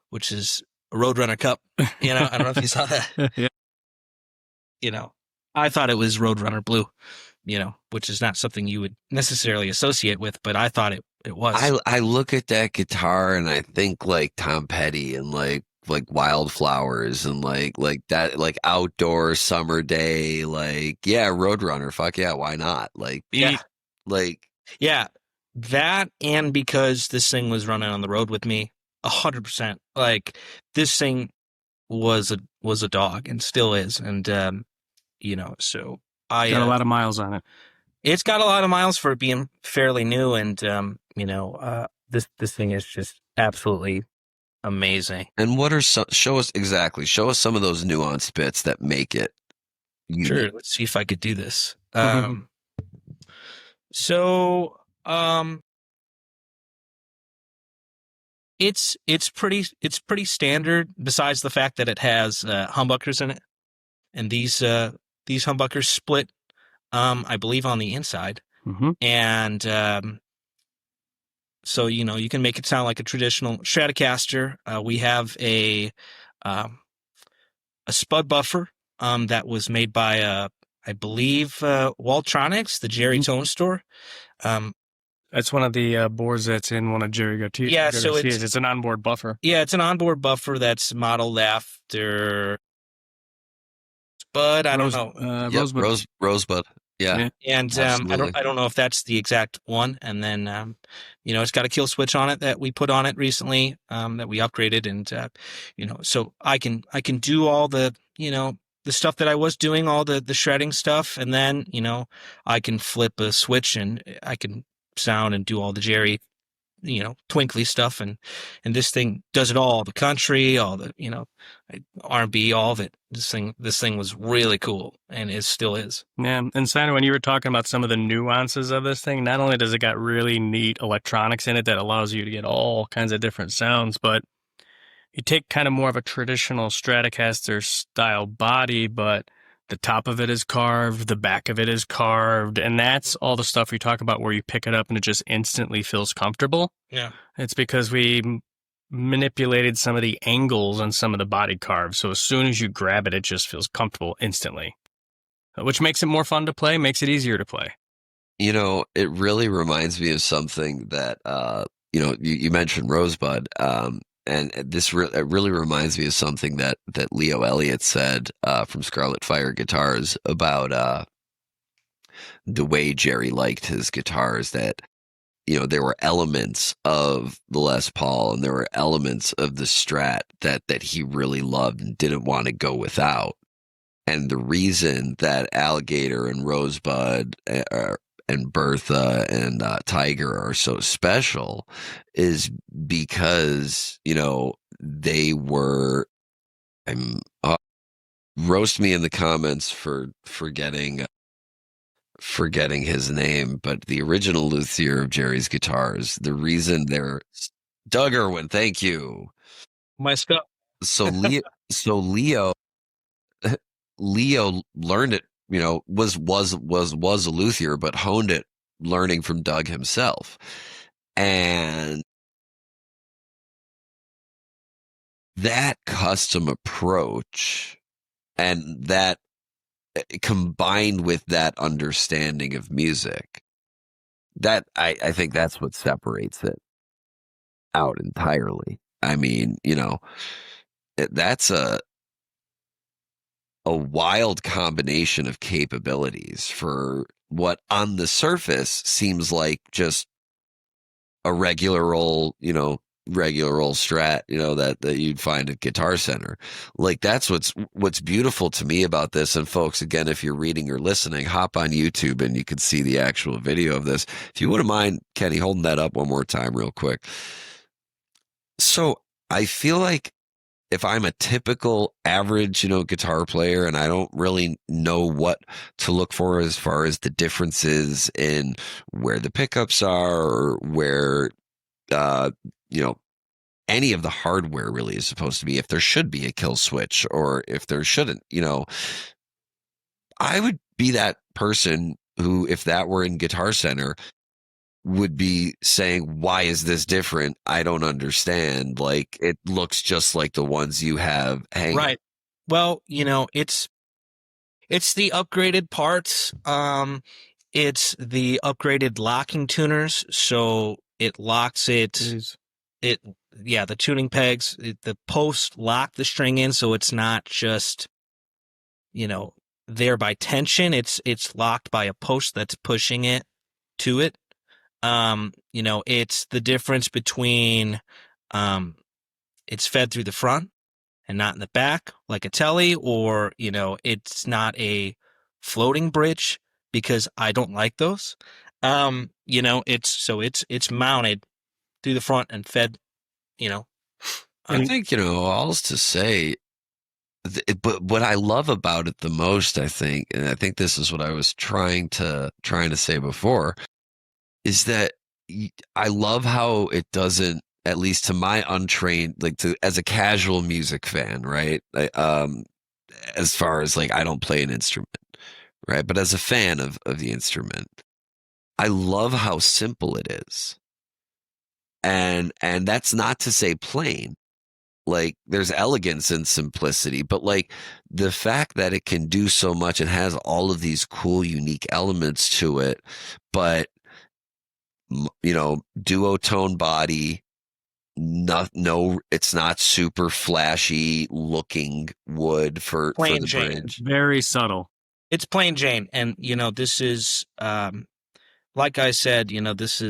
which is a Roadrunner cup. I don't know if you saw that. Yeah. I thought it was Roadrunner blue, which is not something you would necessarily associate with, but I thought it was.
I look at that guitar and I think like Tom Petty and like Wildflowers and like that, like outdoor summer day, Roadrunner, fuck yeah, why not?
That, and because this thing was running on the road with me 100%. Like, this thing was a dog and still is, and so I
got a lot of miles on it.
It's got a lot of miles for it being fairly new, and this thing is just absolutely amazing.
And what are show us some of those nuanced bits that make it unique.
Sure, let's see if I could do this. It's pretty standard, besides the fact that it has humbuckers in it, and these humbuckers split, I believe, on the inside, and so you can make it sound like a traditional Stratocaster. We have a spud buffer that was made by I believe Waltronics, the Jerry Tone Store.
That's one of the boards that's in one of Jerry Garcia's.
Yeah, so
it's an onboard buffer.
Yeah, it's an onboard buffer that's modeled after Spud. I don't know.
Rosebud. Yeah.
And I don't know if that's the exact one. And then it's got a kill switch on it that we put on it recently, that we upgraded, and so I can do all the the stuff that I was doing, all the shredding stuff, and then I can flip a switch and I can sound and do all the Jerry twinkly stuff, and this thing does it all, the country, all the R&B, all of it. This thing was really cool, and it still is.
Yeah, and Steiner, when you were talking about some of the nuances of this thing, not only does it got really neat electronics in it that allows you to get all kinds of different sounds, but you take kind of more of a traditional Stratocaster style body, but the top of it is carved, the back of it is carved, and that's all the stuff we talk about where you pick it up and it just instantly feels comfortable.
Yeah.
It's because we manipulated some of the angles on some of the body carves, so as soon as you grab it, it just feels comfortable instantly, which makes it more fun to play, makes it easier to play.
It really reminds me of something that, you mentioned Rosebud, and this really reminds me of something that Leo Elliott said from Scarlet Fire Guitars about the way Jerry liked his guitars, that, there were elements of the Les Paul and there were elements of the Strat that he really loved and didn't want to go without. And the reason that Alligator and Rosebud and Bertha and Tiger are so special is because, they were, roast me in the comments for forgetting his name, but the original luthier of Jerry's guitars, the reason they're Doug Irwin, thank you.
My stuff.
So Leo learned it, was a luthier, but honed it learning from Doug himself. And that custom approach and that combined with that understanding of music, that I think that's what separates it out entirely. I mean, that's a wild combination of capabilities for what on the surface seems like just a regular old Strat, that you'd find at Guitar Center. Like, that's what's beautiful to me about this. And folks, again, if you're reading or listening, hop on YouTube and you can see the actual video of this. If you wouldn't mind, Kenny, holding that up one more time real quick. So I feel like if I'm a typical average, guitar player, and I don't really know what to look for as far as the differences in where the pickups are or where, any of the hardware really is supposed to be, if there should be a kill switch or if there shouldn't, I would be that person who, if that were in Guitar Center, would be saying, why is this different? I don't understand. Like, it looks just like the ones you have hanging.
Right. Well, it's the upgraded parts. It's the upgraded locking tuners. So it locks it. The tuning pegs, the posts lock the string in. So it's not just, there by tension. It's locked by a post that's pushing it to it. It's the difference between, it's fed through the front and not in the back like a telly, or, it's not a floating bridge, because I don't like those. It's mounted through the front and fed,
I think, all's to say, but what I love about it the most, I think, and I think this is what I was trying to say before, is that I love how it doesn't, at least to my untrained, as a casual music fan, right? As far as I don't play an instrument, right? But as a fan of the instrument, I love how simple it is. And that's not to say plain. There's elegance and simplicity, but the fact that it can do so much and has all of these cool, unique elements to it, but duotone body, it's not super flashy looking wood for the bridge.
Very subtle.
It's plain Jane. And, this is, like I said, this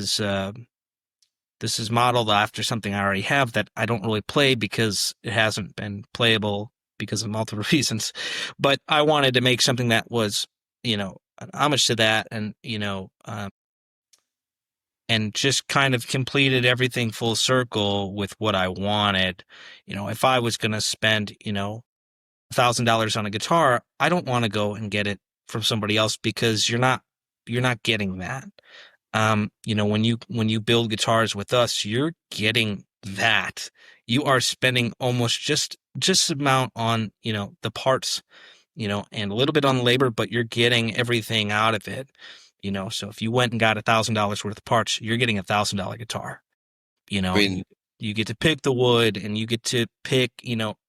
is modeled after something I already have that I don't really play because it hasn't been playable because of multiple reasons. But I wanted to make something that was, an homage to that, and, and just kind of completed everything full circle with what I wanted. If I was going to spend, $1,000 on a guitar, I don't want to go and get it from somebody else, because you're not getting that. When you build guitars with us, you're getting that. You are spending almost just amount on, the parts, and a little bit on labor, but you're getting everything out of it. So if you went and got $1,000 worth of parts, you're getting $1,000 guitar. You get to pick the wood, and you get to pick,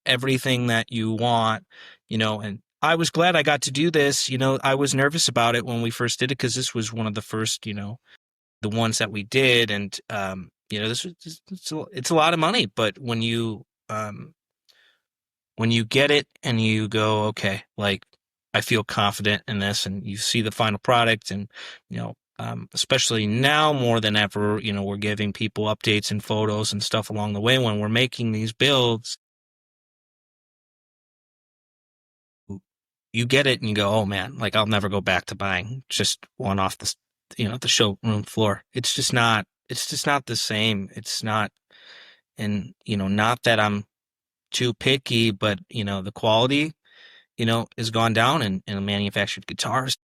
everything that you want, and I was glad I got to do this. I was nervous about it when we first did it, because this was one of the first, the ones that we did. And, it's a lot of money, but when you get it and you go, okay, I feel confident in this, and you see the final product, and especially now more than ever, we're giving people updates and photos and stuff along the way when we're making these builds. You get it and you go, oh man, like I'll never go back to buying just one off the showroom floor. It's just not the same. It's not, and not that I'm too picky, but the quality, has gone down in manufactured guitars.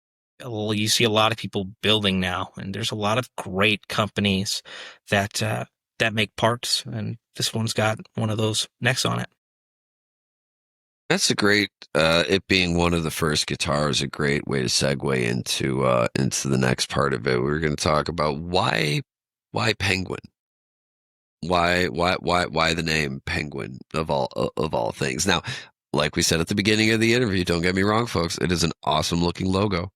Well, you see a lot of people building now, and there's a lot of great companies that make parts, and this one's got one of those necks on it.
That's a great, it being one of the first guitars, a great way to segue into the next part of it. We're going to talk about why Penguin? Why the name Penguin of all things? Now, like we said at the beginning of the interview, don't get me wrong, folks, it is an awesome looking logo.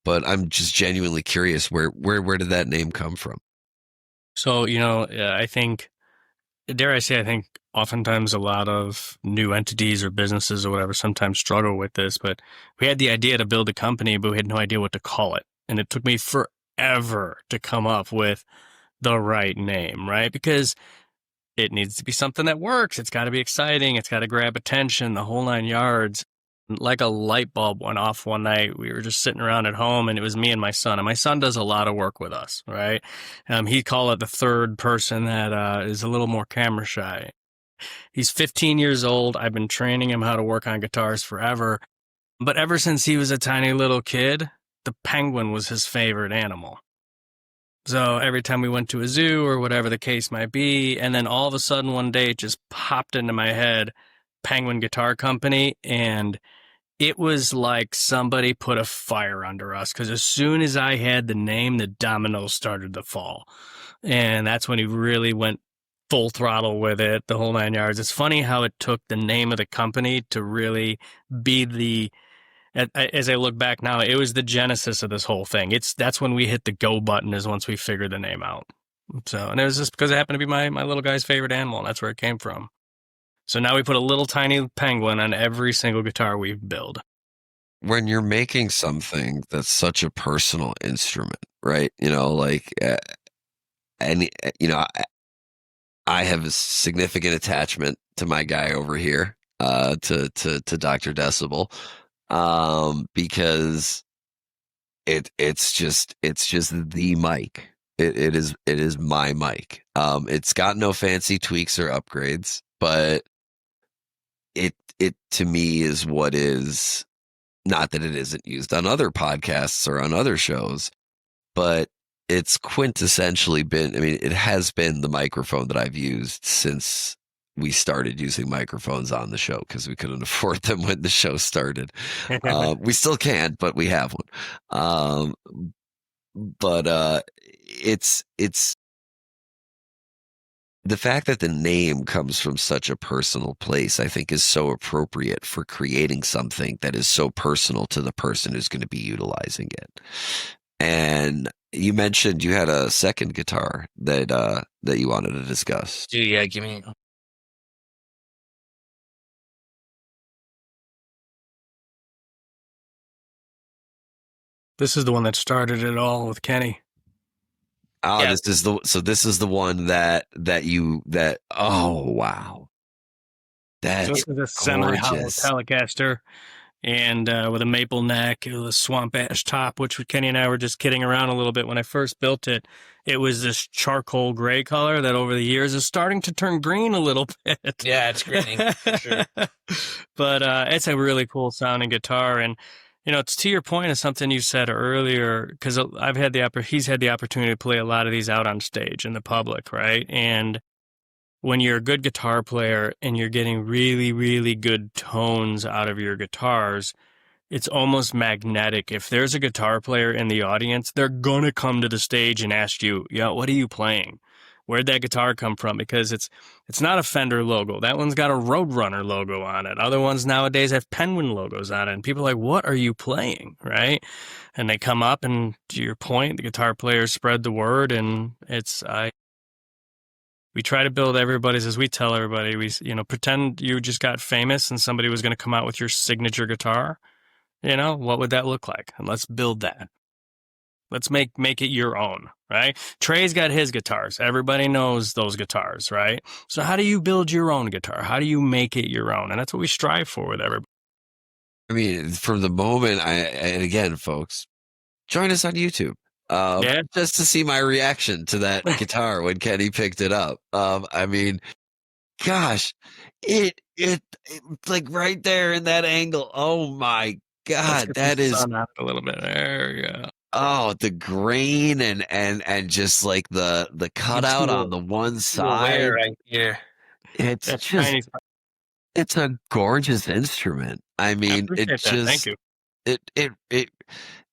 But I'm just genuinely curious, where did that name come from?
So, I think, dare I say, I think oftentimes a lot of new entities or businesses or whatever sometimes struggle with this, but we had the idea to build a company, but we had no idea what to call it. And it took me forever to come up with the right name, right? Because it needs to be something that works. It's got to be exciting. It's got to grab attention, the whole 9 yards. Like a light bulb went off one night. We were just sitting around at home, and it was me and my son. And my son does a lot of work with us, right? He'd call it the third person that is a little more camera shy. He's 15 years old. I've been training him how to work on guitars forever. But ever since he was a tiny little kid, the penguin was his favorite animal. So every time we went to a zoo or whatever the case might be, and then all of a sudden one day it just popped into my head, Penguin Guitar Company, and it was like somebody put a fire under us, because as soon as I had the name, the dominoes started to fall. And that's when he really went full throttle with it, the whole 9 yards. It's funny how it took the name of the company to really be as I look back now, it was the genesis of this whole thing. That's when we hit the go button, is once we figured the name out. So, and it was just because it happened to be my little guy's favorite animal, and that's where it came from. So now we put a little tiny penguin on every single guitar we build.
When you're making something that's such a personal instrument, right? I have a significant attachment to my guy over here, to Dr. Decibel. Because it's just the mic. It is my mic. It's got no fancy tweaks or upgrades, but it to me is what is, not that it isn't used on other podcasts or on other shows, but it's quintessentially been, it has been the microphone that I've used since we started using microphones on the show, because we couldn't afford them when the show started. We still can't, but we have one. But it's the fact that the name comes from such a personal place, I think, is so appropriate for creating something that is so personal to the person who's going to be utilizing it. And you mentioned you had a second guitar that you wanted to discuss.
Dude, yeah, give me.
This is the one that started it all with Kenny.
Oh, yeah. This is the one that oh wow. That's
so this is a semi-hollow Telecaster, and with a maple neck, with a swamp ash top, which Kenny and I were just kidding around a little bit when I first built it. It was this charcoal gray color that over the years is starting to turn green a little bit.
Yeah, it's greening for sure.
But it's a really cool sounding guitar, and it's to your point of something you said earlier, because he's had the opportunity to play a lot of these out on stage in the public, right? And when you're a good guitar player and you're getting really, really good tones out of your guitars, it's almost magnetic. If there's a guitar player in the audience, they're going to come to the stage and ask you, what are you playing? Where'd that guitar come from? Because it's not a Fender logo. That one's got a Roadrunner logo on it. Other ones nowadays have Penguin logos on it. And people are like, what are you playing? Right? And they come up, and to your point, the guitar players spread the word. And we try to build everybody's, as we tell everybody, we pretend you just got famous and somebody was going to come out with your signature guitar. What would that look like? And let's build that. Let's make it your own, right? Trey's got his guitars. Everybody knows those guitars, right? So how do you build your own guitar? How do you make it your own? And that's what we strive for with everybody.
I mean, from the moment and again, folks, join us on YouTube.
Yeah.
Just to see my reaction to that guitar when Kenny picked it up. I mean, gosh, it like right there in that angle. Oh my God, that is
sun out a little bit. There we go.
oh, the grain and just like the cutout on the one side.
right here.
It's
That's
just
tiny.
it's a gorgeous instrument. I mean, it
Appreciate that. Thank
just
you.
it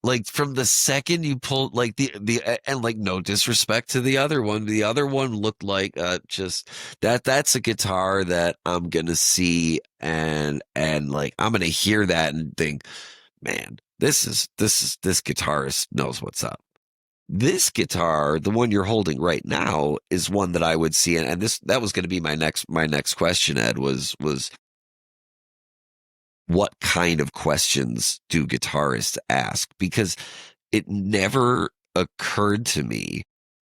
like from the second you pull like the and like no disrespect to the other one looked like just that's a guitar that I'm gonna see and like I'm gonna hear that and think, man, this guitarist knows what's up. This guitar, the one you're holding right now, is one that I would see, and that was going to be my next question, Ed, was what kind of questions do guitarists ask? Because it never occurred to me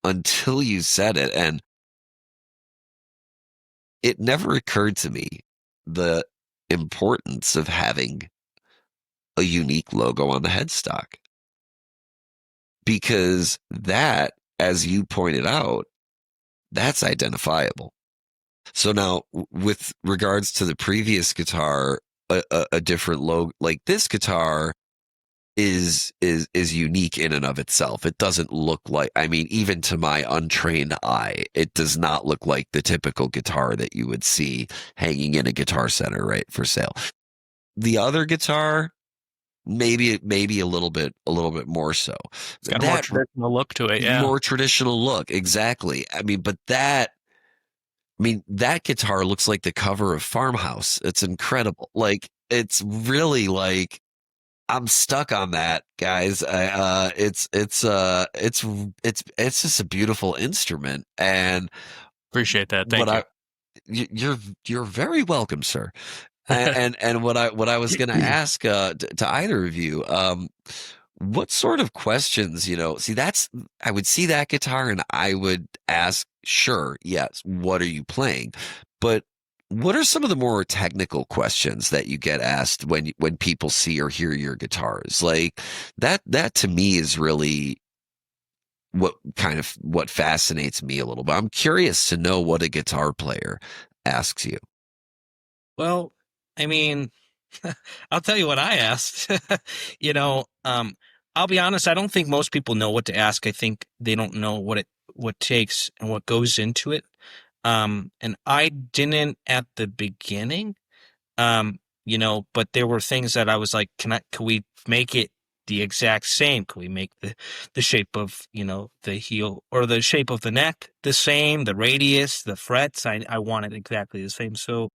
until you said it, and it never occurred to me the importance of having a unique logo on the headstock. Because that, as you pointed out, that's identifiable. So now, with regards to the previous guitar, a different logo, like this guitar is unique in and of itself. It doesn't look like, I mean, even to my untrained eye, it does not look like the typical guitar that you would see hanging in a Guitar Center, right, for sale. The other guitar, maybe a little bit more so.
It's got a more traditional look to it, yeah.
More traditional look, exactly. I mean, but that guitar looks like the cover of Farmhouse. It's incredible. Like, it's really like, I'm stuck on that, guys. It's just a beautiful instrument, and
appreciate that. Thank you.
You're very welcome, sir. And what I was going to ask to either of you, what sort of questions, see, I would see that guitar and I would ask, sure, yes, what are you playing? But what are some of the more technical questions that you get asked when people see or hear your guitars? Like that to me is really what fascinates me a little bit. I'm curious to know what a guitar player asks you.
Well, I mean, I'll tell you what I asked. I'll be honest, I don't think most people know what to ask. I think they don't know what takes and what goes into it. And I didn't at the beginning, but there were things that I was like, can we make it the exact same? Can we make the shape of, the heel or the shape of the neck the same, the radius, the frets? I want it exactly the same. So,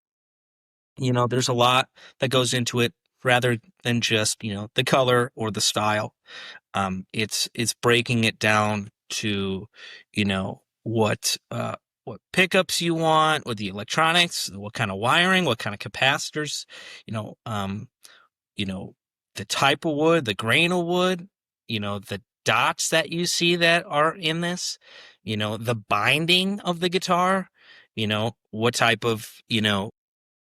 there's a lot that goes into it rather than just, the color or the style. It's breaking it down to, what pickups you want, or the electronics, what kind of wiring, what kind of capacitors, the type of wood, the grain of wood, the dots that you see that are in this, the binding of the guitar, what type of,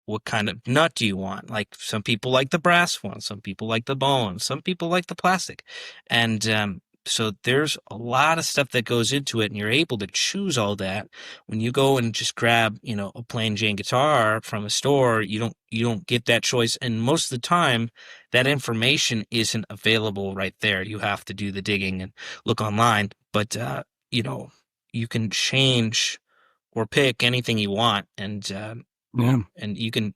what kind of nut do you want? Like some people like the brass one, some people like the bone, some people like the plastic. And so there's a lot of stuff that goes into it, and you're able to choose all that. When you go and just grab, a plain Jane guitar from a store, you don't get that choice. And most of the time, that information isn't available right there. You have to do the digging and look online. But you can change or pick anything you want, and you can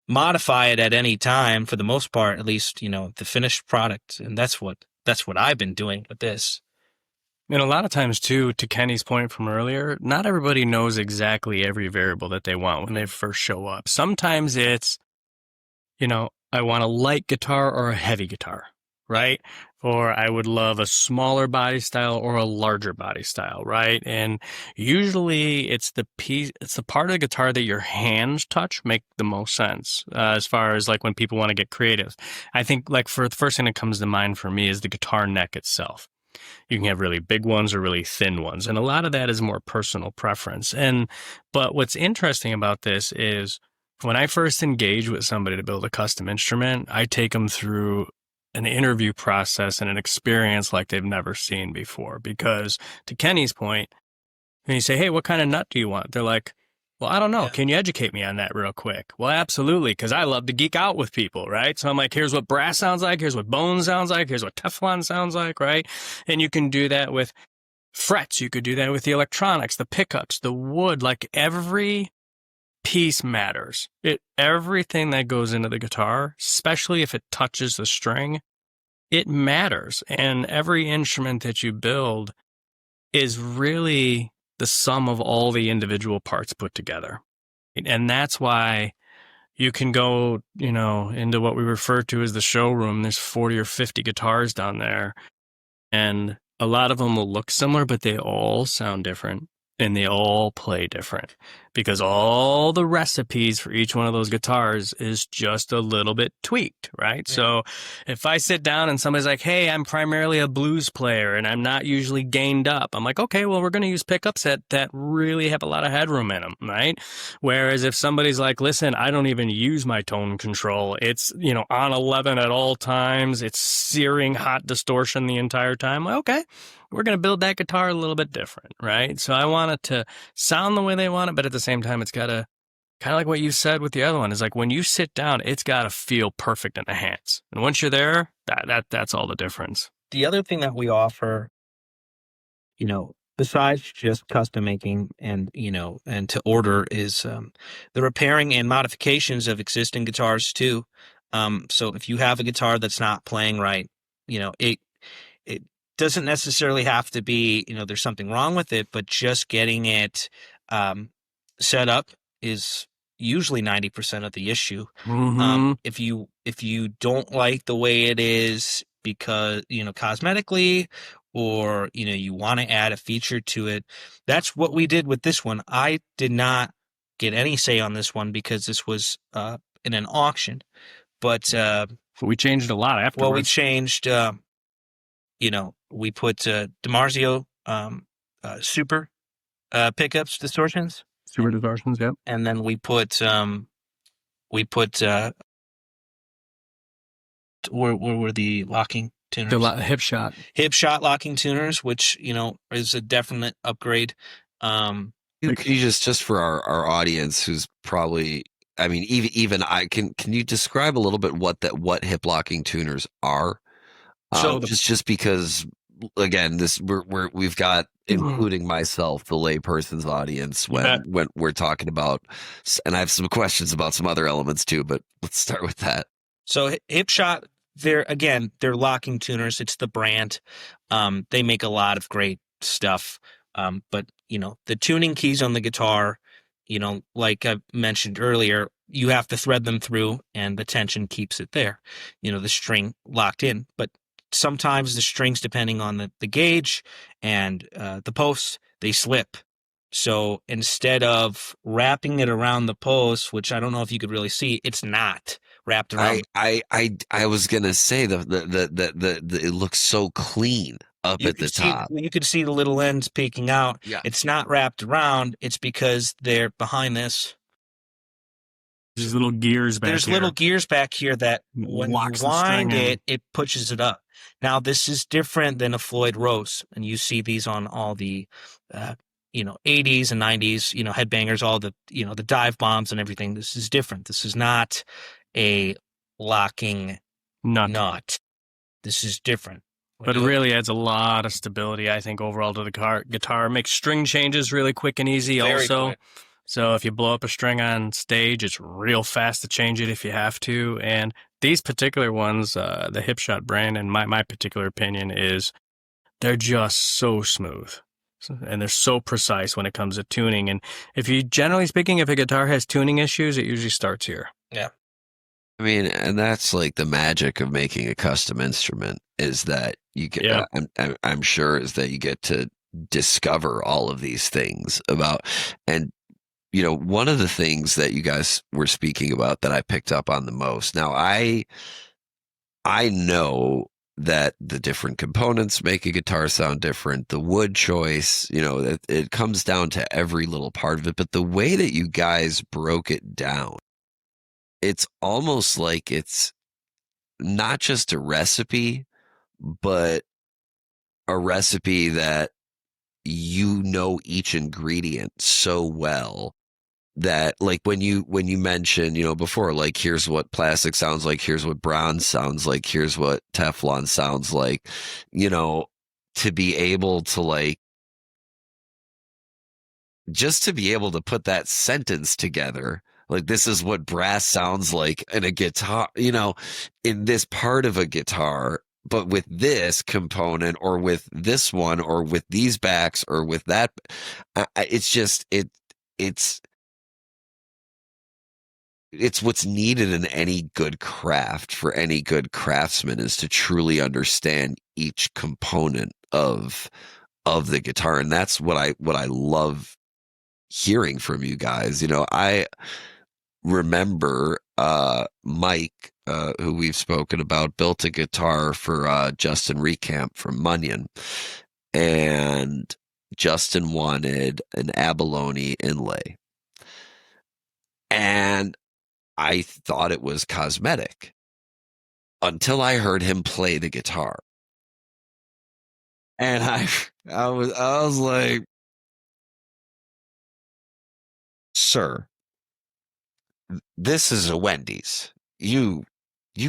modify it at any time for the most part, at least, the finished product. And that's what I've been doing with this.
And a lot of times too, to Kenny's point from earlier, not everybody knows exactly every variable that they want when they first show up. Sometimes it's, I want a light guitar or a heavy guitar, right? Or I would love a smaller body style or a larger body style, right? And usually it's the part of the guitar that your hands touch make the most sense, as far as like when people want to get creative. I think like for the first thing that comes to mind for me is the guitar neck itself. You can have really big ones or really thin ones. And a lot of that is more personal preference. But what's interesting about this is when I first engage with somebody to build a custom instrument, I take them through an interview process and an experience like they've never seen before. Because to Kenny's point, when you say, hey, what kind of nut do you want? They're like, well, I don't know.
Yeah.
Can you educate me on that real quick? Well, absolutely, because I love to geek out with people, right? So I'm like, here's what brass sounds like, here's what bone sounds like, here's what Teflon sounds like, right? And you can do that with frets. You could do that with the electronics, the pickups, the wood, like every piece matters. Everything that goes into the guitar, especially if it touches the string, it matters. And every instrument that you build is really the sum of all the individual parts put together. And that's why you can go, into what we refer to as the showroom. There's 40 or 50 guitars down there. And a lot of them will look similar, but they all sound different. And they all play different because all the recipes for each one of those guitars is just a little bit tweaked, right? Yeah. So if I sit down and somebody's like, hey, I'm primarily a blues player and I'm not usually gained up, I'm like, okay, well, we're going to use pickups that really have a lot of headroom in them, right? Whereas if somebody's like, listen, I don't even use my tone control. It's, on 11 at all times. It's searing hot distortion the entire time. Well, okay. We're going to build that guitar a little bit different, right? So I want it to sound the way they want it, but at the same time, it's got to, kind of like what you said with the other one, is like when you sit down, it's got to feel perfect in the hands. And once you're there, that's all the difference.
The other thing that we offer, besides just custom making and to order is the repairing and modifications of existing guitars too. So if you have a guitar that's not playing right, it doesn't necessarily have to be, there's something wrong with it, but just getting it set up is usually 90% of the issue.
Mm-hmm.
If you don't like the way it is because, cosmetically, or, you want to add a feature to it, that's what we did with this one. I did not get any say on this one because this was in an auction, but
we changed a lot afterwards.
Well, we changed, we put DiMarzio super pickups distortions.
Super distortions, yep.
And then we put where were the locking tuners?
The hip shot
locking tuners, which is a definite upgrade.
Can you just for our audience who's probably, I mean, even I can you describe a little bit what hip locking tuners are? So just because, again, we've got, including myself, the layperson's audience when we're talking about, and I have some questions about some other elements too, but let's start with that.
So hip shot, they're locking tuners. It's the brand. They make a lot of great stuff. But the tuning keys on the guitar, like I mentioned earlier, you have to thread them through and the tension keeps it there, the string locked in. But sometimes the strings, depending on the gauge and the posts, they slip. So instead of wrapping it around the post, which I don't know if you could really see, it's not wrapped around.
I was gonna say the it looks so clean up at the top.
You could see the little ends peeking out.
Yeah.
It's not wrapped around. It's because they're behind this.
There's little gears back here.
There's little gears back here that when you wind it pushes it up. Now, this is different than a Floyd Rose, and you see these on all the, 80s and 90s, headbangers, all the, the dive bombs and everything. This is different. This is not a locking nut. This is different.
But it really adds a lot of stability, I think, overall to the guitar. Makes string changes really quick and easy also. Quick. So if you blow up a string on stage, it's real fast to change it if you have to. And these particular ones, the Hipshot brand, in my particular opinion, is they're just so smooth. And they're so precise when it comes to tuning. And generally speaking, if a guitar has tuning issues, it usually starts here.
Yeah.
I mean, and that's like the magic of making a custom instrument is that you get,
Yeah.
I'm sure is that you get to discover all of these things about, and one of the things that you guys were speaking about that I picked up on the most. Now, I know that the different components make a guitar sound different. The wood choice, it comes down to every little part of it. But the way that you guys broke it down, it's almost like it's not just a recipe, but a recipe that each ingredient so well that like when you mentioned before, like here's what plastic sounds like, here's what bronze sounds like, here's what Teflon sounds like, to be able to like just to be able to put that sentence together, like this is what brass sounds like in a guitar, in this part of a guitar, but with this component or with this one or with these backs or with that. It's just it's it's what's needed in any good craft for any good craftsman is to truly understand each component of the guitar. And that's what I love hearing from you guys. I remember Mike, who we've spoken about, built a guitar for Justin Recamp from Munyon, and Justin wanted an abalone inlay, and I thought it was cosmetic until I heard him play the guitar. And I was like, "Sir, this is a Wendy's. You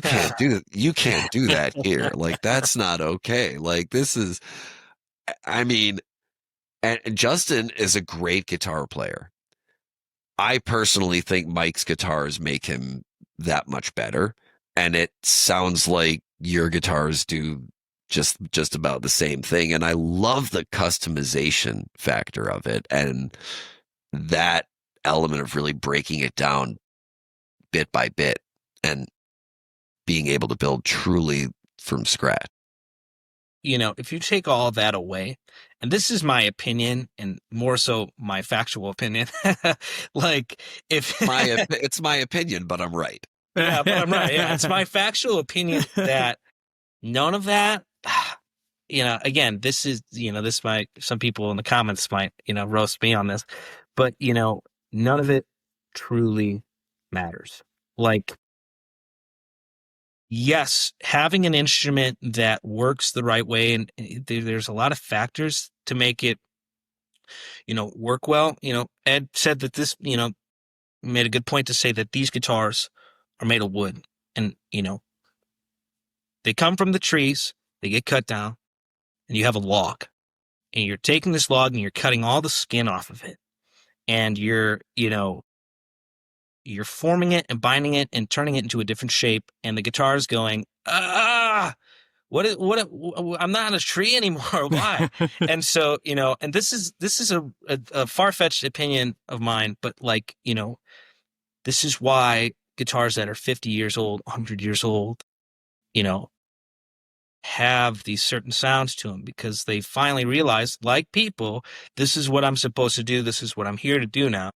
can't do that here. Like that's not okay. Like this is I mean, and Justin is a great guitar player. I personally think Mike's guitars make him that much better, and it sounds like your guitars do just about the same thing. And I love the customization factor of it and that element of really breaking it down bit by bit and being able to build truly from scratch.
If you take all that away, and this is my opinion and more so my factual opinion, like if
It's my opinion, but I'm right.
yeah, but I'm right. Yeah, it's my factual opinion that none of that, again, this might, some people in the comments might, roast me on this, but, none of it truly matters. Like, yes, having an instrument that works the right way, and there's a lot of factors to make it, work well. Ed said that this, made a good point to say that these guitars are made of wood, and they come from the trees, they get cut down, and you have a log, and you're taking this log and you're cutting all the skin off of it, and you're forming it and binding it and turning it into a different shape, and the guitar is going, I'm not a tree anymore. Why? And so, and this is a far-fetched opinion of mine, but like, this is why guitars that are 50 years old, 100 years old, have these certain sounds to them, because they finally realized, like people, this is what I'm supposed to do. This is what I'm here to do now.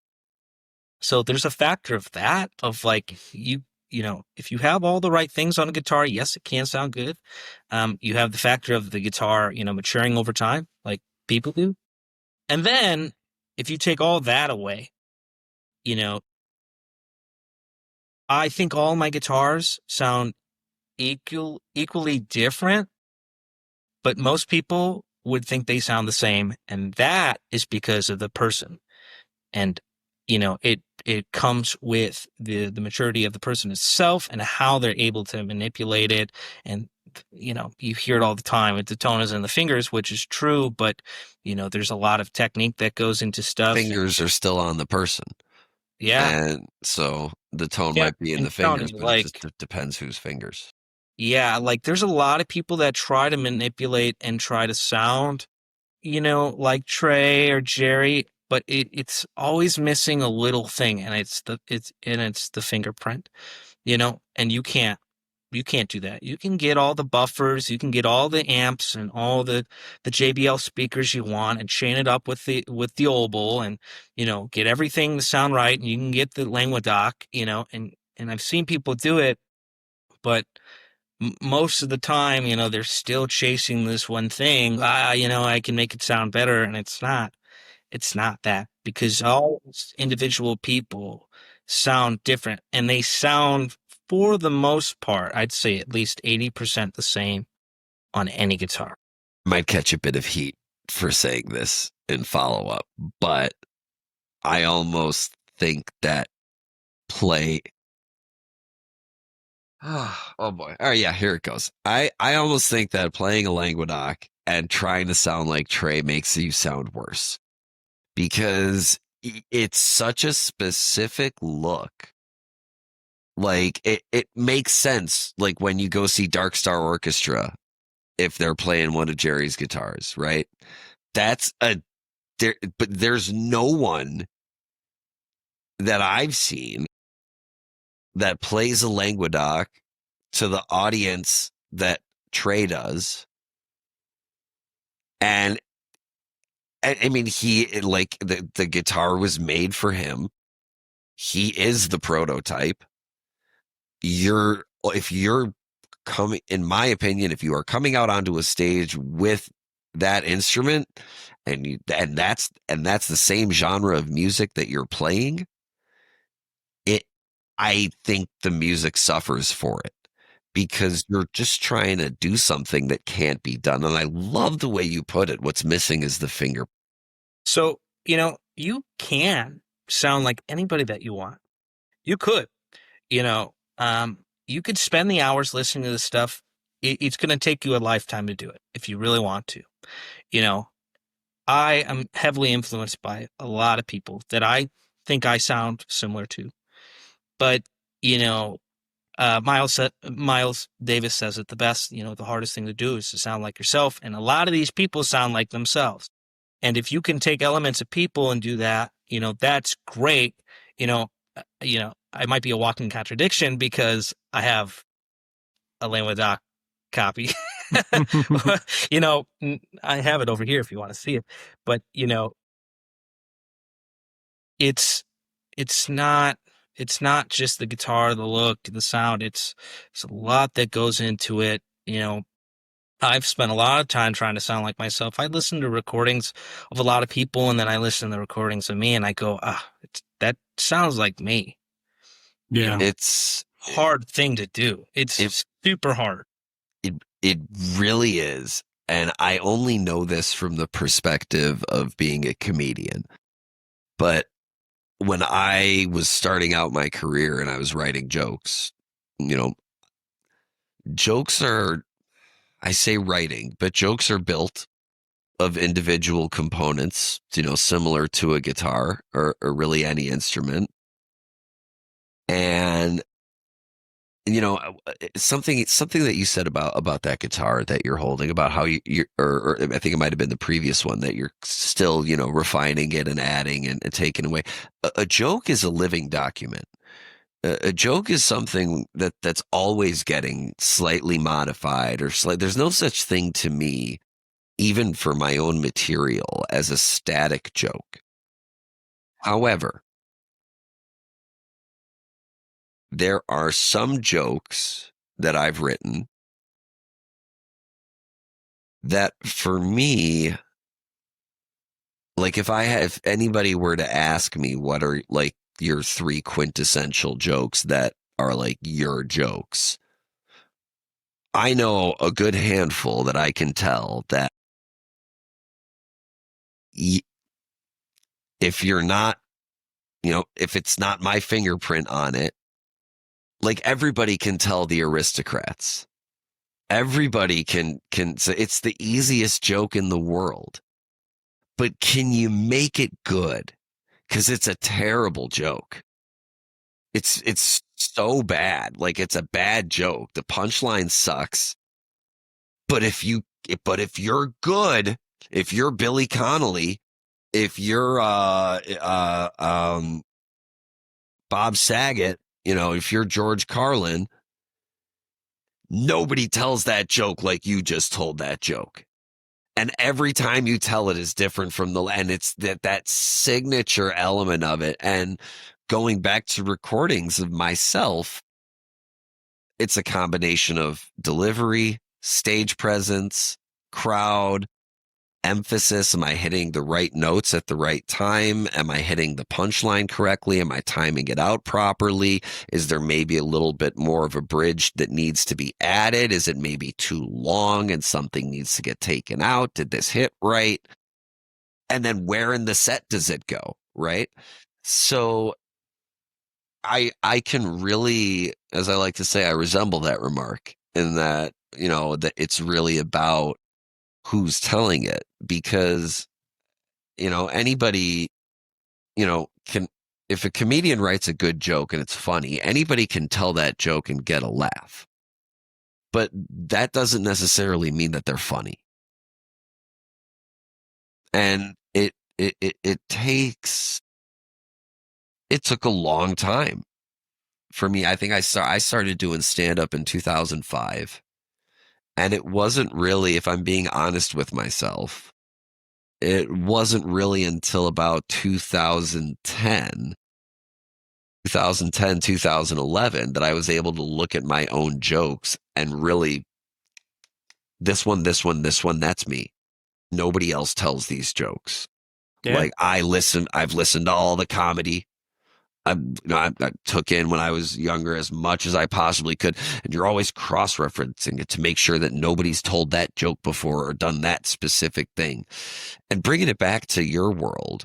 So there's a factor of that, of like, if you have all the right things on a guitar, yes, it can sound good. You have the factor of the guitar, maturing over time, like people do. And then if you take all that away, I think all my guitars sound equally different, but most people would think they sound the same. And that is because of the person. And it comes with the maturity of the person itself and how they're able to manipulate it. And you hear it all the time. The tone is in the fingers, which is true, but there's a lot of technique that goes into stuff.
Fingers are still on the person.
Yeah.
And so the tone might be in the fingers, but it just depends whose fingers.
Yeah, like there's a lot of people that try to manipulate and try to sound, like Trey or Jerry, but it's always missing a little thing, and it's the fingerprint. and you can't do that. You can get all the buffers, you can get all the amps and all the JBL speakers you want and chain it up with the oboe and, get everything to sound right. And you can get the Languedoc, and I've seen people do it, but most of the time, they're still chasing this one thing. I can make it sound better. And it's not that, because all individual people sound different, and they sound, for the most part, I'd say at least 80% the same on any guitar.
Might catch a bit of heat for saying this in follow up, but I almost think that play. Oh boy. All right, yeah, here it goes. I almost think that playing a Languedoc and trying to sound like Trey makes you sound worse, because it's such a specific look. Like it makes sense. Like when you go see Dark Star Orchestra, if they're playing one of Jerry's guitars, right? But there's no one that I've seen that plays a Languedoc to the audience that Trey does. And I mean, the guitar was made for him. He is the prototype. If you're coming, in my opinion, if you are coming out onto a stage with that instrument and that's the same genre of music that you're playing, I think the music suffers for it, because you're just trying to do something that can't be done. And I love the way you put it. What's missing is the finger.
So, you can sound like anybody that you want. You could, you could spend the hours listening to this stuff. It's going to take you a lifetime to do it if you really want to. I am heavily influenced by a lot of people that I think I sound similar to. But, Miles Davis says it the best. The hardest thing to do is to sound like yourself. And a lot of these people sound like themselves. And if you can take elements of people and do that, that's great. I might be a walking contradiction because I have a Languedoc copy. I have it over here if you want to see it. But, it's not just the guitar, the look, the sound. It's a lot that goes into it. I've spent a lot of time trying to sound like myself. I listen to recordings of a lot of people, and then I listen to the recordings of me, and I go, that sounds like me.
Yeah.
It's
hard thing to do. It's super hard.
It really is. And I only know this from the perspective of being a comedian. But when I was starting out my career and I was writing jokes, jokes are, I say writing, but jokes are built of individual components, similar to a guitar or really any instrument. And, something that you said about that guitar that you're holding, about how or I think it might have been the previous one, that you're still, refining it and adding and taking away. A joke is a living document. A joke is something that's always getting slightly modified or there's no such thing to me, even for my own material, as a static joke. However, there are some jokes that I've written that, for me, like if anybody were to ask me what are like your 3 quintessential jokes that are like your jokes, I know a good handful that I can tell that if you're not, if it's not my fingerprint on it, like everybody can tell the Aristocrats. Everybody can so it's the easiest joke in the world. But can you make it good? Because it's a terrible joke. It's so bad. Like, it's a bad joke. The punchline sucks. But if you're good, if you're Billy Connolly, if you're Bob Saget, if you're George Carlin, nobody tells that joke like you just told that joke. And every time you tell it is different and it's that signature element of it. And going back to recordings of myself, it's a combination of delivery, stage presence, crowd, emphasis. Am I hitting the right notes at the right time? Am I hitting the punchline correctly? Am I timing it out properly? Is there maybe a little bit more of a bridge that needs to be added? Is it maybe too long and something needs to get taken out? Did this hit right? And then where in the set does it go? Right. So I can really, as I like to say, I resemble that remark in that, that it's really about who's telling it, because anybody can, if a comedian writes a good joke and it's funny, anybody can tell that joke and get a laugh, but that doesn't necessarily mean that they're funny. And it took a long time for me. I think I started doing stand-up in 2005. And it wasn't really, if I'm being honest with myself, it wasn't really until about 2010, 2011 that I was able to look at my own jokes and really, this one, that's me. Nobody else tells these jokes.
Yeah.
Like I've listened to all the comedy. I took in when I was younger as much as I possibly could. And you're always cross-referencing it to make sure that nobody's told that joke before or done that specific thing. And bringing it back to your world,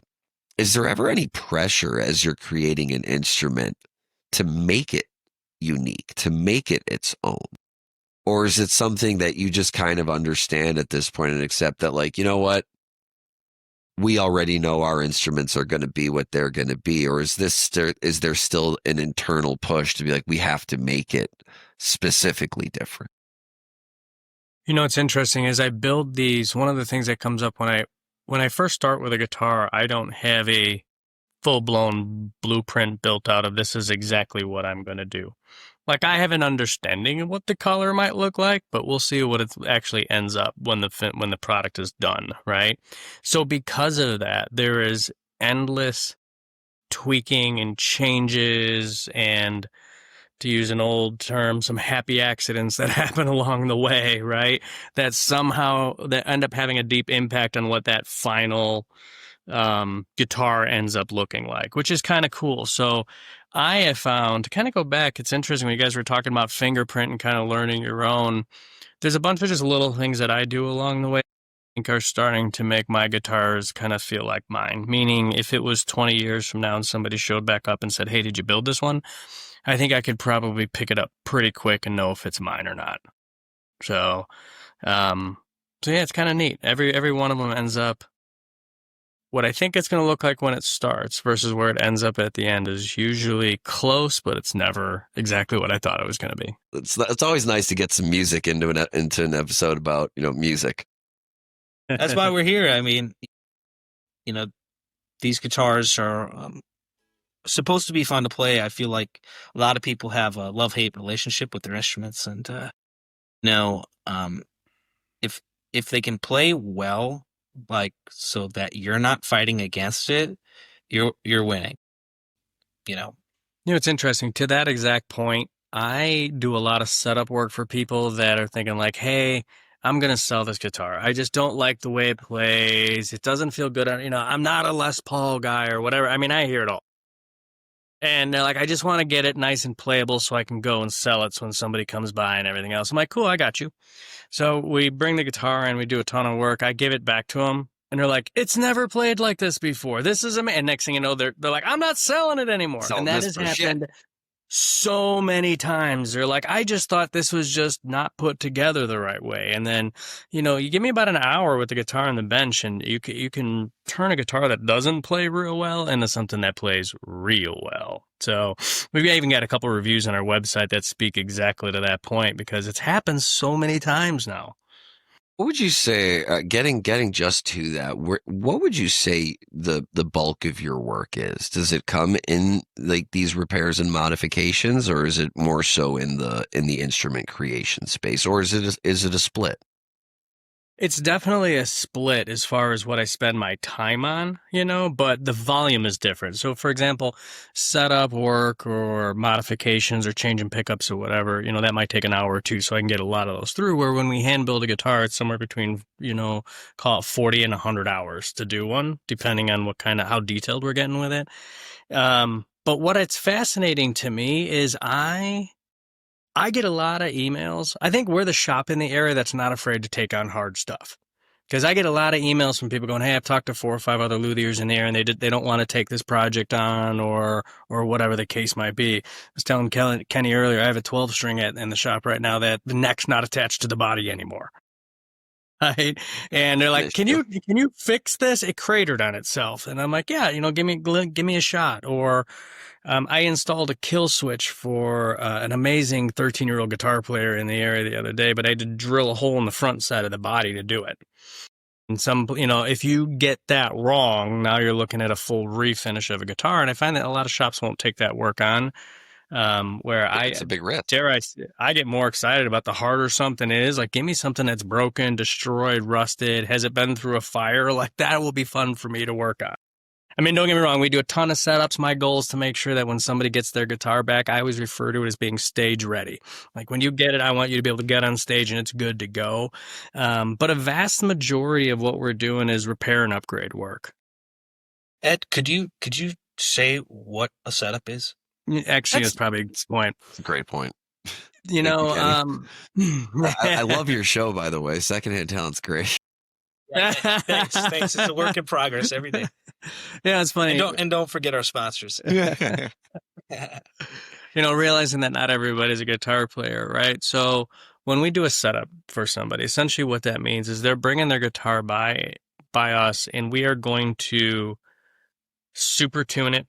is there ever any pressure as you're creating an instrument to make it unique, to make it its own? Or is it something that you just kind of understand at this point and accept that, like, you know what? We already know our instruments are going to be what they're going to be? Or is there still an internal push to be like, we have to make it specifically different?
What's interesting is I build these. One of the things that comes up when I first start with a guitar, I don't have a full-blown blueprint built out of this is exactly what I'm going to do. Like, I have an understanding of what the color might look like, but we'll see what it actually ends up when the product is done, right? So because of that, there is endless tweaking and changes and, to use an old term, some happy accidents that happen along the way, right? That end up having a deep impact on what that final guitar ends up looking like, which is kind of cool. So I have found, to kind of go back, it's interesting when you guys were talking about fingerprint and kind of learning your own, there's a bunch of just little things that I do along the way I think are starting to make my guitars kind of feel like mine. Meaning, if it was 20 years from now and somebody showed back up and said, hey, did you build this one? I think I could probably pick it up pretty quick and know if it's mine or not. So yeah, it's kind of neat. Every one of them ends up what I think it's going to look like when it starts versus where it ends up at the end is usually close, but it's never exactly what I thought it was going to be.
It's always nice to get some music into an episode about, music.
That's why we're here. I mean, these guitars are supposed to be fun to play. I feel like a lot of people have a love-hate relationship with their instruments, and if they can play well, like, so that you're not fighting against it, you're winning.
It's interesting. To that exact point, I do a lot of setup work for people that are thinking like, hey, I'm going to sell this guitar. I just don't like the way it plays. It doesn't feel good. I'm not a Les Paul guy or whatever. I mean, I hear it all. And they're like, I just want to get it nice and playable so I can go and sell it so when somebody comes by and everything else. I'm like, cool, I got you. So we bring the guitar and we do a ton of work. I give it back to them. And they're like, it's never played like this before. This is amazing. And next thing you know, they're like, I'm not selling it anymore. And that has happened so many times. They're like, I just thought this was just not put together the right way. And then, you give me about an hour with the guitar on the bench and you can turn a guitar that doesn't play real well into something that plays real well. So we've even got a couple reviews on our website that speak exactly to that point because it's happened so many times now.
What would you say, getting just to that, what would you say the bulk of your work is? Does it come in like these repairs and modifications, or is it more so in the instrument creation space, or is it a split?
It's definitely a split as far as what I spend my time on, but the volume is different. So, for example, setup work or modifications or changing pickups or whatever, that might take an hour or two, so I can get a lot of those through. Where when we hand build a guitar, it's somewhere between, call it 40 and 100 hours to do one, depending on how detailed we're getting with it. But what it's fascinating to me is I get a lot of emails. I think we're the shop in the area that's not afraid to take on hard stuff. Because I get a lot of emails from people going, "Hey, I've talked to 4 or 5 other luthiers in there, and they don't want to take this project on, or whatever the case might be." I was telling Kenny earlier, I have a 12-string in the shop right now that the neck's not attached to the body anymore. Right? And they're like, "Can you fix this? It cratered on itself." And I'm like, "Yeah, give me a shot." Or I installed a kill switch for an amazing 13-year-old guitar player in the area the other day, but I had to drill a hole in the front side of the body to do it. And if you get that wrong, now you're looking at a full refinish of a guitar. And I find that a lot of shops won't take that work on.
It's a big risk.
I get more excited about the harder something is. Like, give me something that's broken, destroyed, rusted. Has it been through a fire? Like, that will be fun for me to work on. I mean, don't get me wrong. We do a ton of setups. My goal is to make sure that when somebody gets their guitar back, I always refer to it as being stage ready. Like, when you get it, I want you to be able to get on stage and it's good to go. But a vast majority of what we're doing is repair and upgrade work.
Ed, could you say what a setup is?
Actually, that's probably a good point.
It's a great point.
I
love your show, by the way. Secondhand Talent's great.
Yeah, thanks. It's a work in progress every day.
Yeah, it's funny.
And don't forget our sponsors.
Realizing that not everybody's a guitar player, right? So when we do a setup for somebody, essentially what that means is they're bringing their guitar by us, and we are going to super tune it,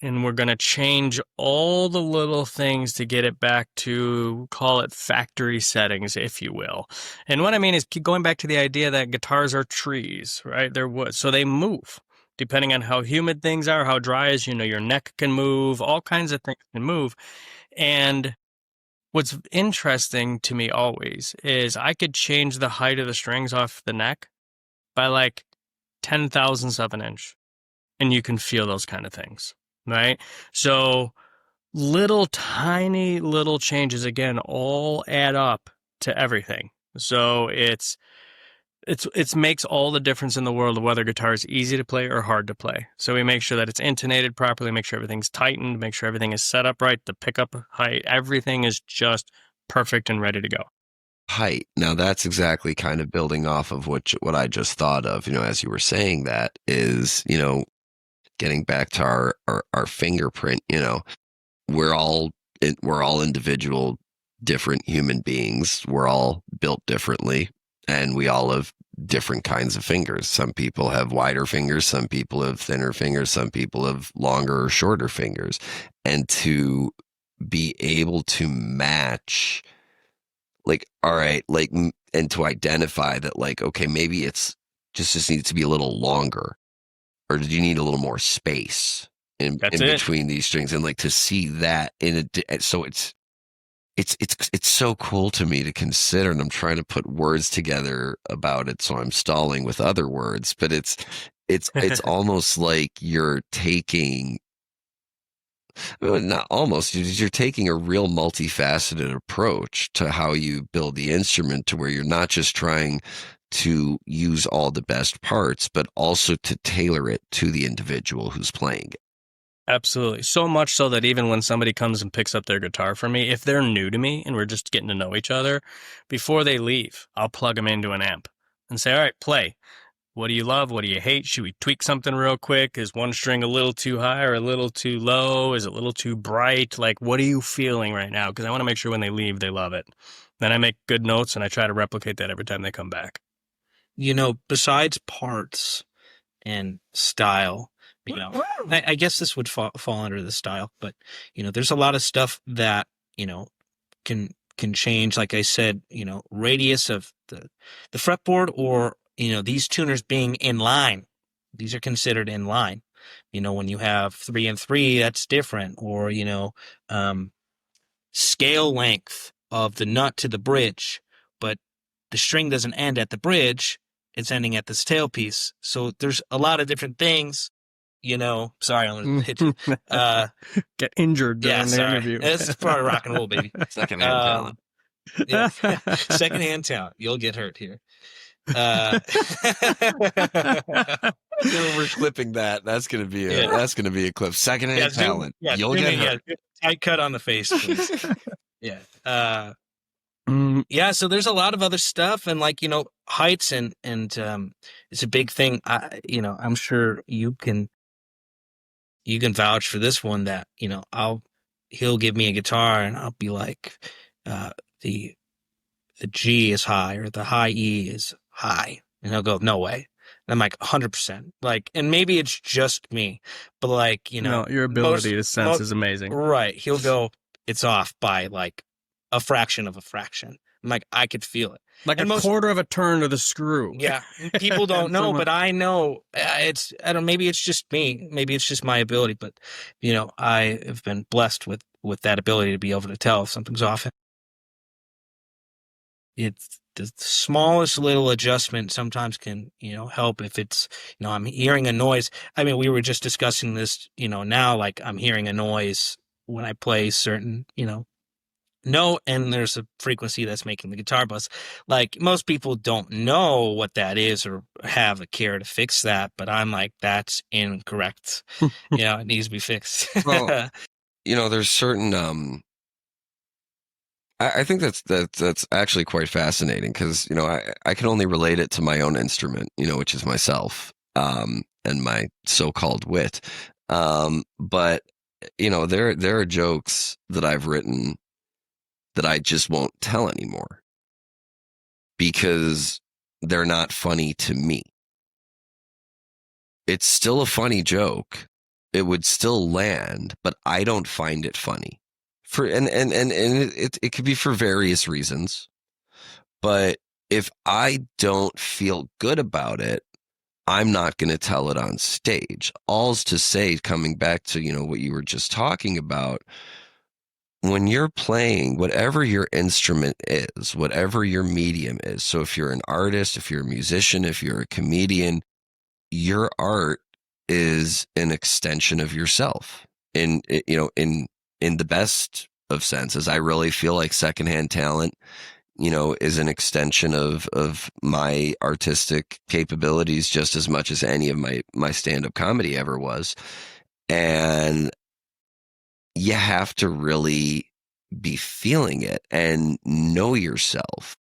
and we're going to change all the little things to get it back to, call it factory settings, if you will. And what I mean is keep going back to the idea that guitars are trees, right? They're wood, so they move. Depending on how humid things are, how dry is, your neck can move, all kinds of things can move. And what's interesting to me always is I could change the height of the strings off the neck by like 10,000ths of an inch. And you can feel those kind of things, right? So tiny little changes, again, all add up to everything. So it's makes all the difference in the world of whether guitar is easy to play or hard to play. So we make sure that it's intonated properly, make sure everything's tightened, make sure everything is set up right, the pickup height, everything is just perfect and ready to go.
Height. Now that's exactly kind of building off of what I just thought of, as you were saying that is, getting back to our fingerprint, we're all individual, different human beings. We're all built differently. And we all have different kinds of fingers. Some people have wider fingers, some people have thinner fingers, some people have longer or shorter fingers. And to be able to match, like, all right, like, and to identify that, like, okay, maybe it's just needs to be a little longer, or did you need a little more space in between these strings? And like to see that so it's so cool to me to consider, and I'm trying to put words together about it, so I'm stalling with other words, but it's almost like you're taking, not almost, you're taking a real multifaceted approach to how you build the instrument, to where you're not just trying to use all the best parts, but also to tailor it to the individual who's playing it.
Absolutely. So much so that even when somebody comes and picks up their guitar from me, if they're new to me and we're just getting to know each other, before they leave, I'll plug them into an amp and say, all right, play. What do you love? What do you hate? Should we tweak something real quick? Is one string a little too high or a little too low? Is it a little too bright? Like, what are you feeling right now? Because I want to make sure when they leave, they love it. Then I make good notes and I try to replicate that every time they come back.
Besides parts and style, I guess this would fall under the style, but there's a lot of stuff that can can change, like I said, radius of the fretboard, or, these tuners being in line. These are considered in line. When you have 3 and 3, that's different. Or, scale length of the nut to the bridge, but the string doesn't end at the bridge, it's ending at this tailpiece. So there's a lot of different things, sorry, I'm gonna hit you.
Get injured during the interview.
It's part of rock and roll, baby.
Secondhand talent.
Yeah. Secondhand talent. You'll get hurt here.
We're clipping that. That's gonna be a clip. Secondhand talent. You'll get hurt.
Tight cut on the face, please. Yeah. Yeah. So there's a lot of other stuff, and heights and it's a big thing. I'm sure you can vouch for this one, that he'll give me a guitar and I'll be like, the G is high or the high E is high, and he'll go, no way. And I'm like 100%, and maybe it's just me, but
no, your ability to sense is amazing,
right? He'll go, it's off by a fraction of a fraction. I'm like, I could feel it,
quarter of a turn of the screw.
Yeah, people don't know, but I know. I don't. Maybe it's just me. Maybe it's just my ability. But I have been blessed with that ability to be able to tell if something's off. It's the smallest little adjustment sometimes can, help. If it's, I'm hearing a noise. I mean, we were just discussing this, now, I'm hearing a noise when I play certain, note, and there's a frequency that's making the guitar buzz. Most people don't know what that is or have a care to fix that, but I'm like, that's incorrect. It needs to be fixed.
Well, there's certain, I think that's actually quite fascinating, because I can only relate it to my own instrument, which is myself, and my so-called wit. But there are jokes that I've written that I just won't tell anymore because they're not funny to me. It's still a funny joke. It would still land, but I don't find it funny. It could be for various reasons, but if I don't feel good about it, I'm not going to tell it on stage. All's to say, coming back to what you were just talking about, when you're playing, whatever your instrument is, whatever your medium is. So if you're an artist, if you're a musician, if you're a comedian, your art is an extension of yourself. In the best of senses, I really feel like Secondhand Talent, is an extension of my artistic capabilities just as much as any of my stand-up comedy ever was. And you have to really be feeling it and know yourself,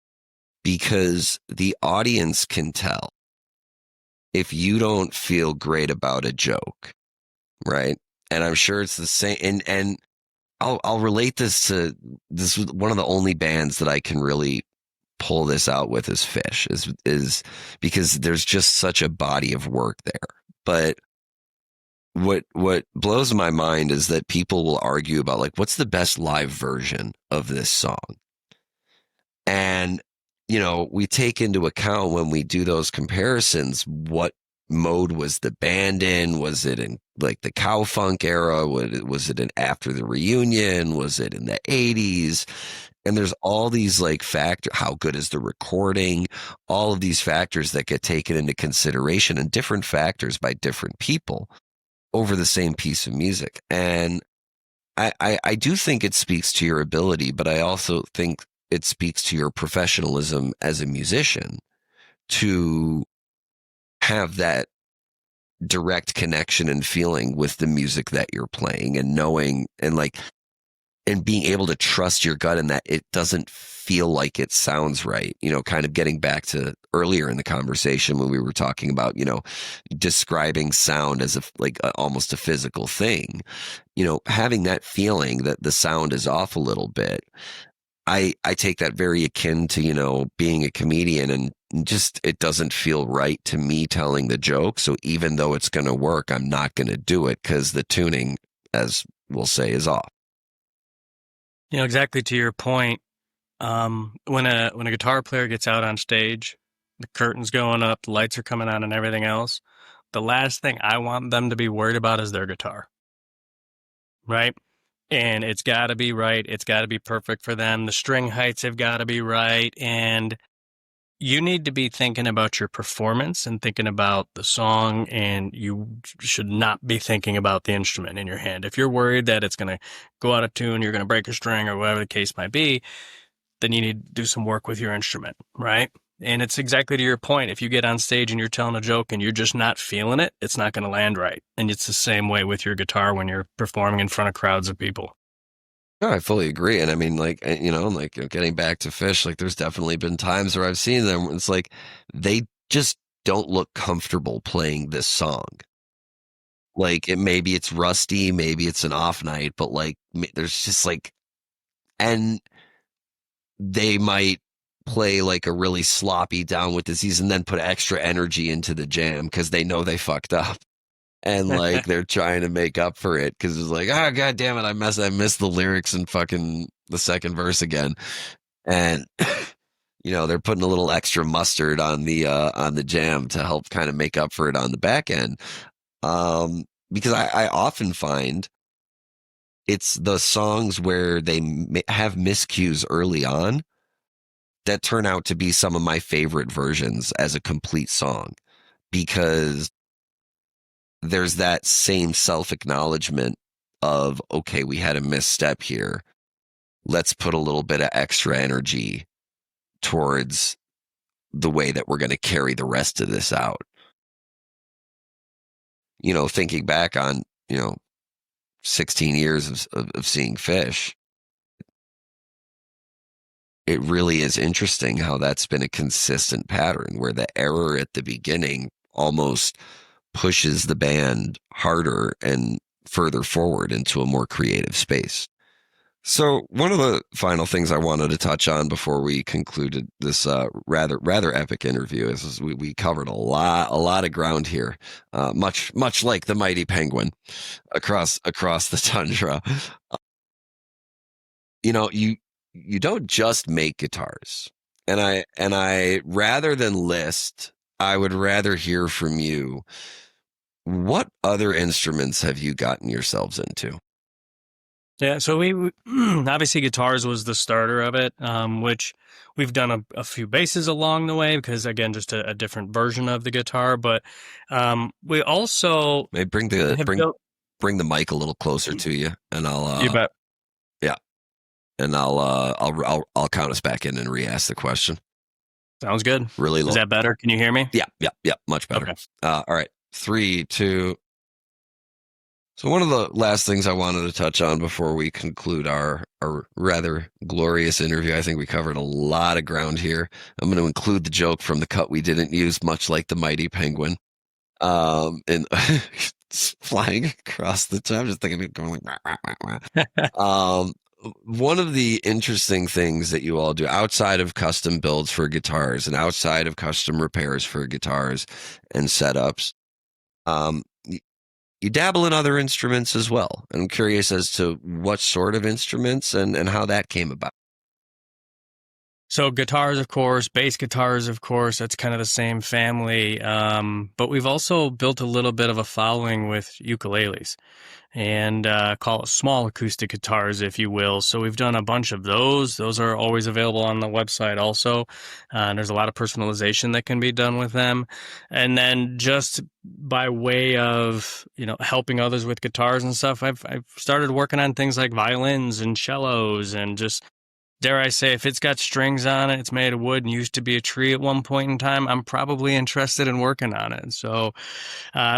because the audience can tell if you don't feel great about a joke, right? And I'm sure it's the same. And I'll relate this to one of the only bands that I can really pull this out with is Fish, is because there's just such a body of work there. But what blows my mind is that people will argue about what's the best live version of this song. And we take into account when we do those comparisons, what mode was the band in? Was it in the Cowfunk era? Was it in after the reunion? Was it in the 80s? And there's all these factors. How good is the recording? All of these factors that get taken into consideration, and different factors by different people over the same piece of music. And I do think it speaks to your ability, but I also think it speaks to your professionalism as a musician to have that direct connection and feeling with the music that you're playing, and knowing and being able to trust your gut in that it doesn't feel like it sounds right. Kind of getting back to earlier in the conversation when we were talking about, describing sound as almost a physical thing, having that feeling that the sound is off a little bit. I take that very akin to, being a comedian, and just, it doesn't feel right to me telling the joke. So even though it's going to work, I'm not going to do it because the tuning, as we'll say, is off.
Exactly to your point, When a guitar player gets out on stage, the curtain's going up, the lights are coming on, and everything else, the last thing I want them to be worried about is their guitar, right? And it's got to be right. It's got to be perfect for them. The string heights have got to be right. And you need to be thinking about your performance and thinking about the song, and you should not be thinking about the instrument in your hand. If you're worried that it's going to go out of tune, you're going to break a string or whatever the case might be, then you need to do some work with your instrument, right? And it's exactly to your point. If you get on stage and you're telling a joke and you're just not feeling it, it's not going to land right. And it's the same way with your guitar when you're performing in front of crowds of people.
No, I fully agree. And I mean, like, getting back to Fish, like, there's definitely been times where I've seen them where it's like they just don't look comfortable playing this song. Like, maybe it's rusty, maybe it's an off night, but like, there's just like, and they might play like a really sloppy Down with Disease and then put extra energy into the jam because they know they fucked up. And like they're trying to make up for it because it's like, oh god damn it, I missed the lyrics and fucking the second verse again. And they're putting a little extra mustard on the jam to help kind of make up for it on the back end. Because I often find it's the songs where they have miscues early on that turn out to be some of my favorite versions as a complete song, because there's that same self-acknowledgement of, okay, we had a misstep here. Let's put a little bit of extra energy towards the way that we're going to carry the rest of this out. Thinking back on, 16 years of seeing Fish, it really is interesting how that's been a consistent pattern where the error at the beginning almost pushes the band harder and further forward into a more creative space. So one of the final things I wanted to touch on before we concluded this rather epic interview is we covered a lot of ground here, much like the mighty penguin across the tundra. You don't just make guitars, and I rather than list, I would rather hear from you. What other instruments have you gotten yourselves into?
Yeah, so we obviously guitars was the starter of it, which we've done a few basses along the way because, again, just a different version of the guitar. But we also
bring the mic a little closer to you, and I'll
you bet.
Yeah, and I'll count us back in and re-ask the question.
Sounds good.
Really low.
Is that better? Can you hear me?
Yeah, much better.
Okay.
All right, 3, 2. So one of the last things I wanted to touch on before we conclude our rather glorious interview, I think we covered a lot of ground here. I'm going to include the joke from the cut we didn't use, much like the mighty penguin, and flying across the time. I'm just thinking of going like, wah, wah, wah. One of the interesting things that you all do outside of custom builds for guitars and outside of custom repairs for guitars and setups, you dabble in other instruments as well. I'm curious as to what sort of instruments and how that came about.
So guitars, of course, bass guitars, of course, that's kind of the same family. But we've also built a little bit of a following with ukuleles and call it small acoustic guitars, if you will. So we've done a bunch of those. Those are always available on the website also. There's a lot of personalization that can be done with them. And then just by way of, helping others with guitars and stuff, I've started working on things like violins and cellos and just, dare I say, if it's got strings on it, it's made of wood and used to be a tree at one point in time, I'm probably interested in working on it. So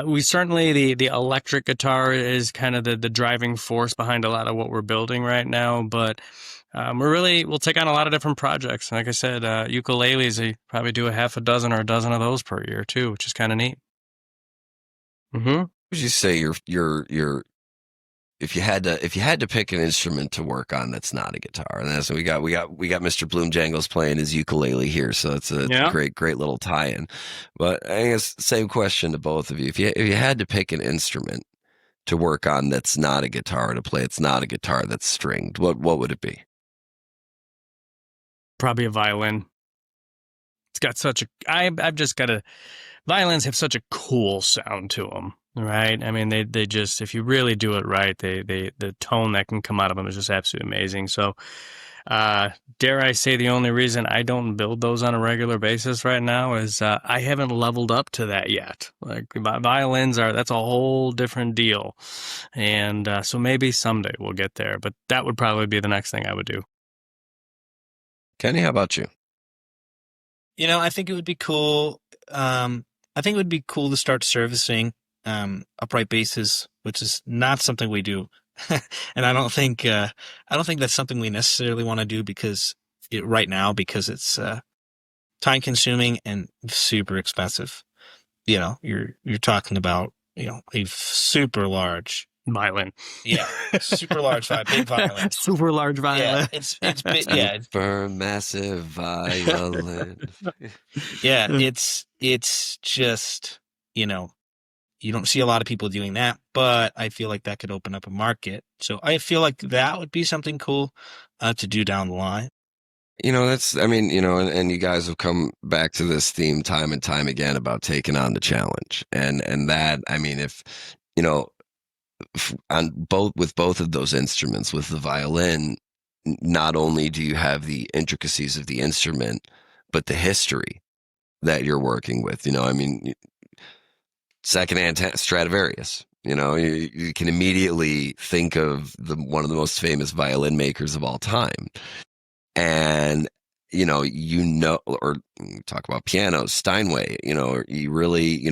we certainly, the electric guitar is kind of the driving force behind a lot of what we're building right now. But we'll take on a lot of different projects. Like I said, ukuleles, they probably do a half a dozen or a dozen of those per year too, which is kind of neat.
Mm-hmm. Would you say your if you had to pick an instrument to work on that's not a guitar, and that's we got Mr. Bloomjangles playing his ukulele here, so it's a great little tie-in. But I guess same question to both of you: if you had to pick an instrument to work on that's not a guitar, to play it's not a guitar that's stringed, what would it be?
Probably a violin. It's got such a, I've just got a, violins have such a cool sound to them, right? I mean, they just, if you really do it right, the tone that can come out of them is just absolutely amazing. So, dare I say the only reason I don't build those on a regular basis right now is, I haven't leveled up to that yet. Like violins that's a whole different deal. And, so maybe someday we'll get there, but that would probably be the next thing I would do.
Kenny, how about you?
I think it would be cool. I think it would be cool to start servicing upright basses, which is not something we do, and I don't think that's something we necessarily want to do right now because it's time consuming and super expensive. You're talking about a super large
violin.
Yeah, super large big violin.
Super large violin.
Yeah, it's big. Yeah,
super massive violin.
Yeah, it's just you don't see a lot of people doing that, but I feel like that could open up a market. So I feel like that would be something cool to do down the line.
And you guys have come back to this theme time and time again about taking on the challenge, and that, I mean, if with both of those instruments, with the violin, not only do you have the intricacies of the instrument, but the history that you're working with. Secondhand Stradivarius. You can immediately think of one of the most famous violin makers of all time, and or talk about pianos, Steinway. You really,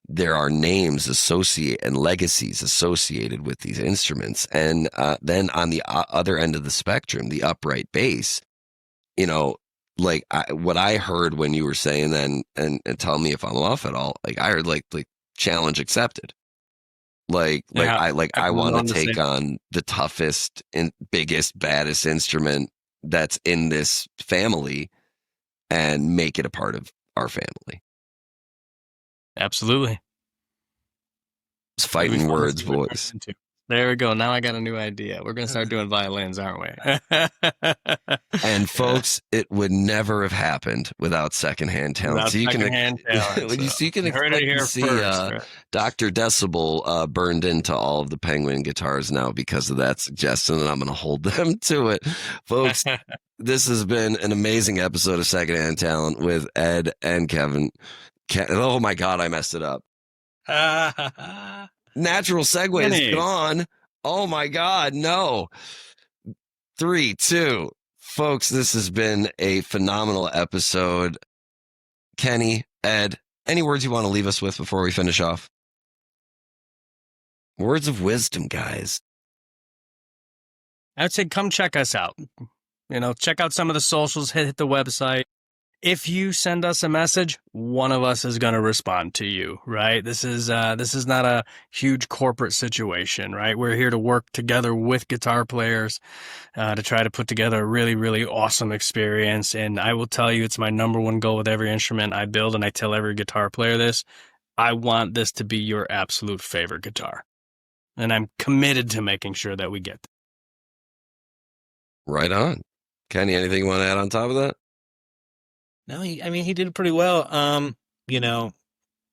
there are names and legacies associated with these instruments. And then on the other end of the spectrum, the upright bass, what I heard when you were saying then, and tell me if I'm off at all, I heard like challenge accepted. I want to take on the toughest and biggest, baddest instrument that's in this family and make it a part of our family.
Absolutely.
It's fighting words, boys.
There we go. Now I got a new idea. We're going to start doing violins, aren't we?
And folks, it would never have happened without Secondhand Talent. So you can expect to see Dr. Decibel burned into all of the Penguin guitars now because of that suggestion, and I'm going to hold them to it. Folks, this has been an amazing episode of Secondhand Talent with Ed and Kevin. Oh my God, I messed it up. Natural segue is gone. Oh my God, no. 3, 2. Folks, this has been a phenomenal episode. Kenny, Ed, any words you want to leave us with before we finish off? Words of wisdom, guys.
I would say come check us out. Check out some of the socials, hit the website. If you send us a message, one of us is going to respond to you, right? This is not a huge corporate situation, right? We're here to work together with guitar players to try to put together a really, really awesome experience. And I will tell you, it's my number one goal with every instrument I build, and I tell every guitar player this. I want this to be your absolute favorite guitar. And I'm committed to making sure that we get that.
Right on. Kenny, anything you want to add on top of that?
No, he did it pretty well.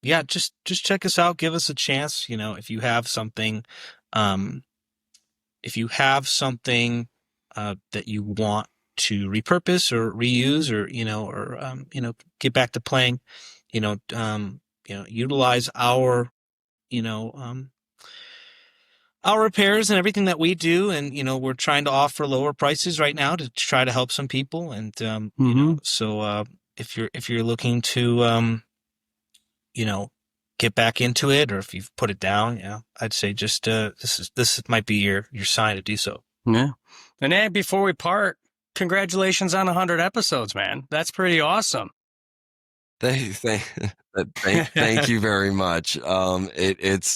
Just check us out. Give us a chance. If you have something, that you want to repurpose or reuse or get back to playing, utilize our repairs and everything that we do. And, we're trying to offer lower prices right now to try to help some people. And, so, if you're looking to, get back into it, or if you've put it down, I'd say just, this might be your sign to do so.
Yeah. And Ed, before we part, congratulations on 100 episodes, man. That's pretty awesome.
Thank you very much. It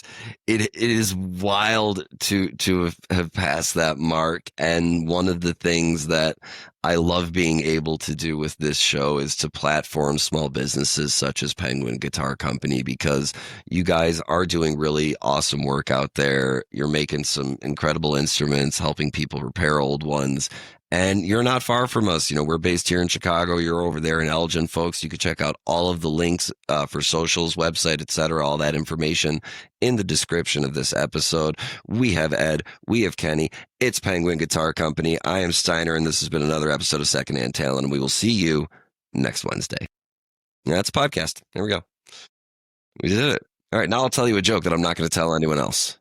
is wild to have passed that mark. And one of the things that I love being able to do with this show is to platform small businesses such as Penguin Guitar Company, because you guys are doing really awesome work out there. You're making some incredible instruments, helping people repair old ones. And you're not far from us. We're based here in Chicago. You're over there in Elgin, folks. You can check out all of the links for socials, website, etc. All that information in the description of this episode. We have Ed. We have Kenny. It's Penguin Guitar Company. I am Steiner, and this has been another episode of Secondhand Talent. And we will see you next Wednesday. That's a podcast. There we go. We did it. All right, now I'll tell you a joke that I'm not going to tell anyone else.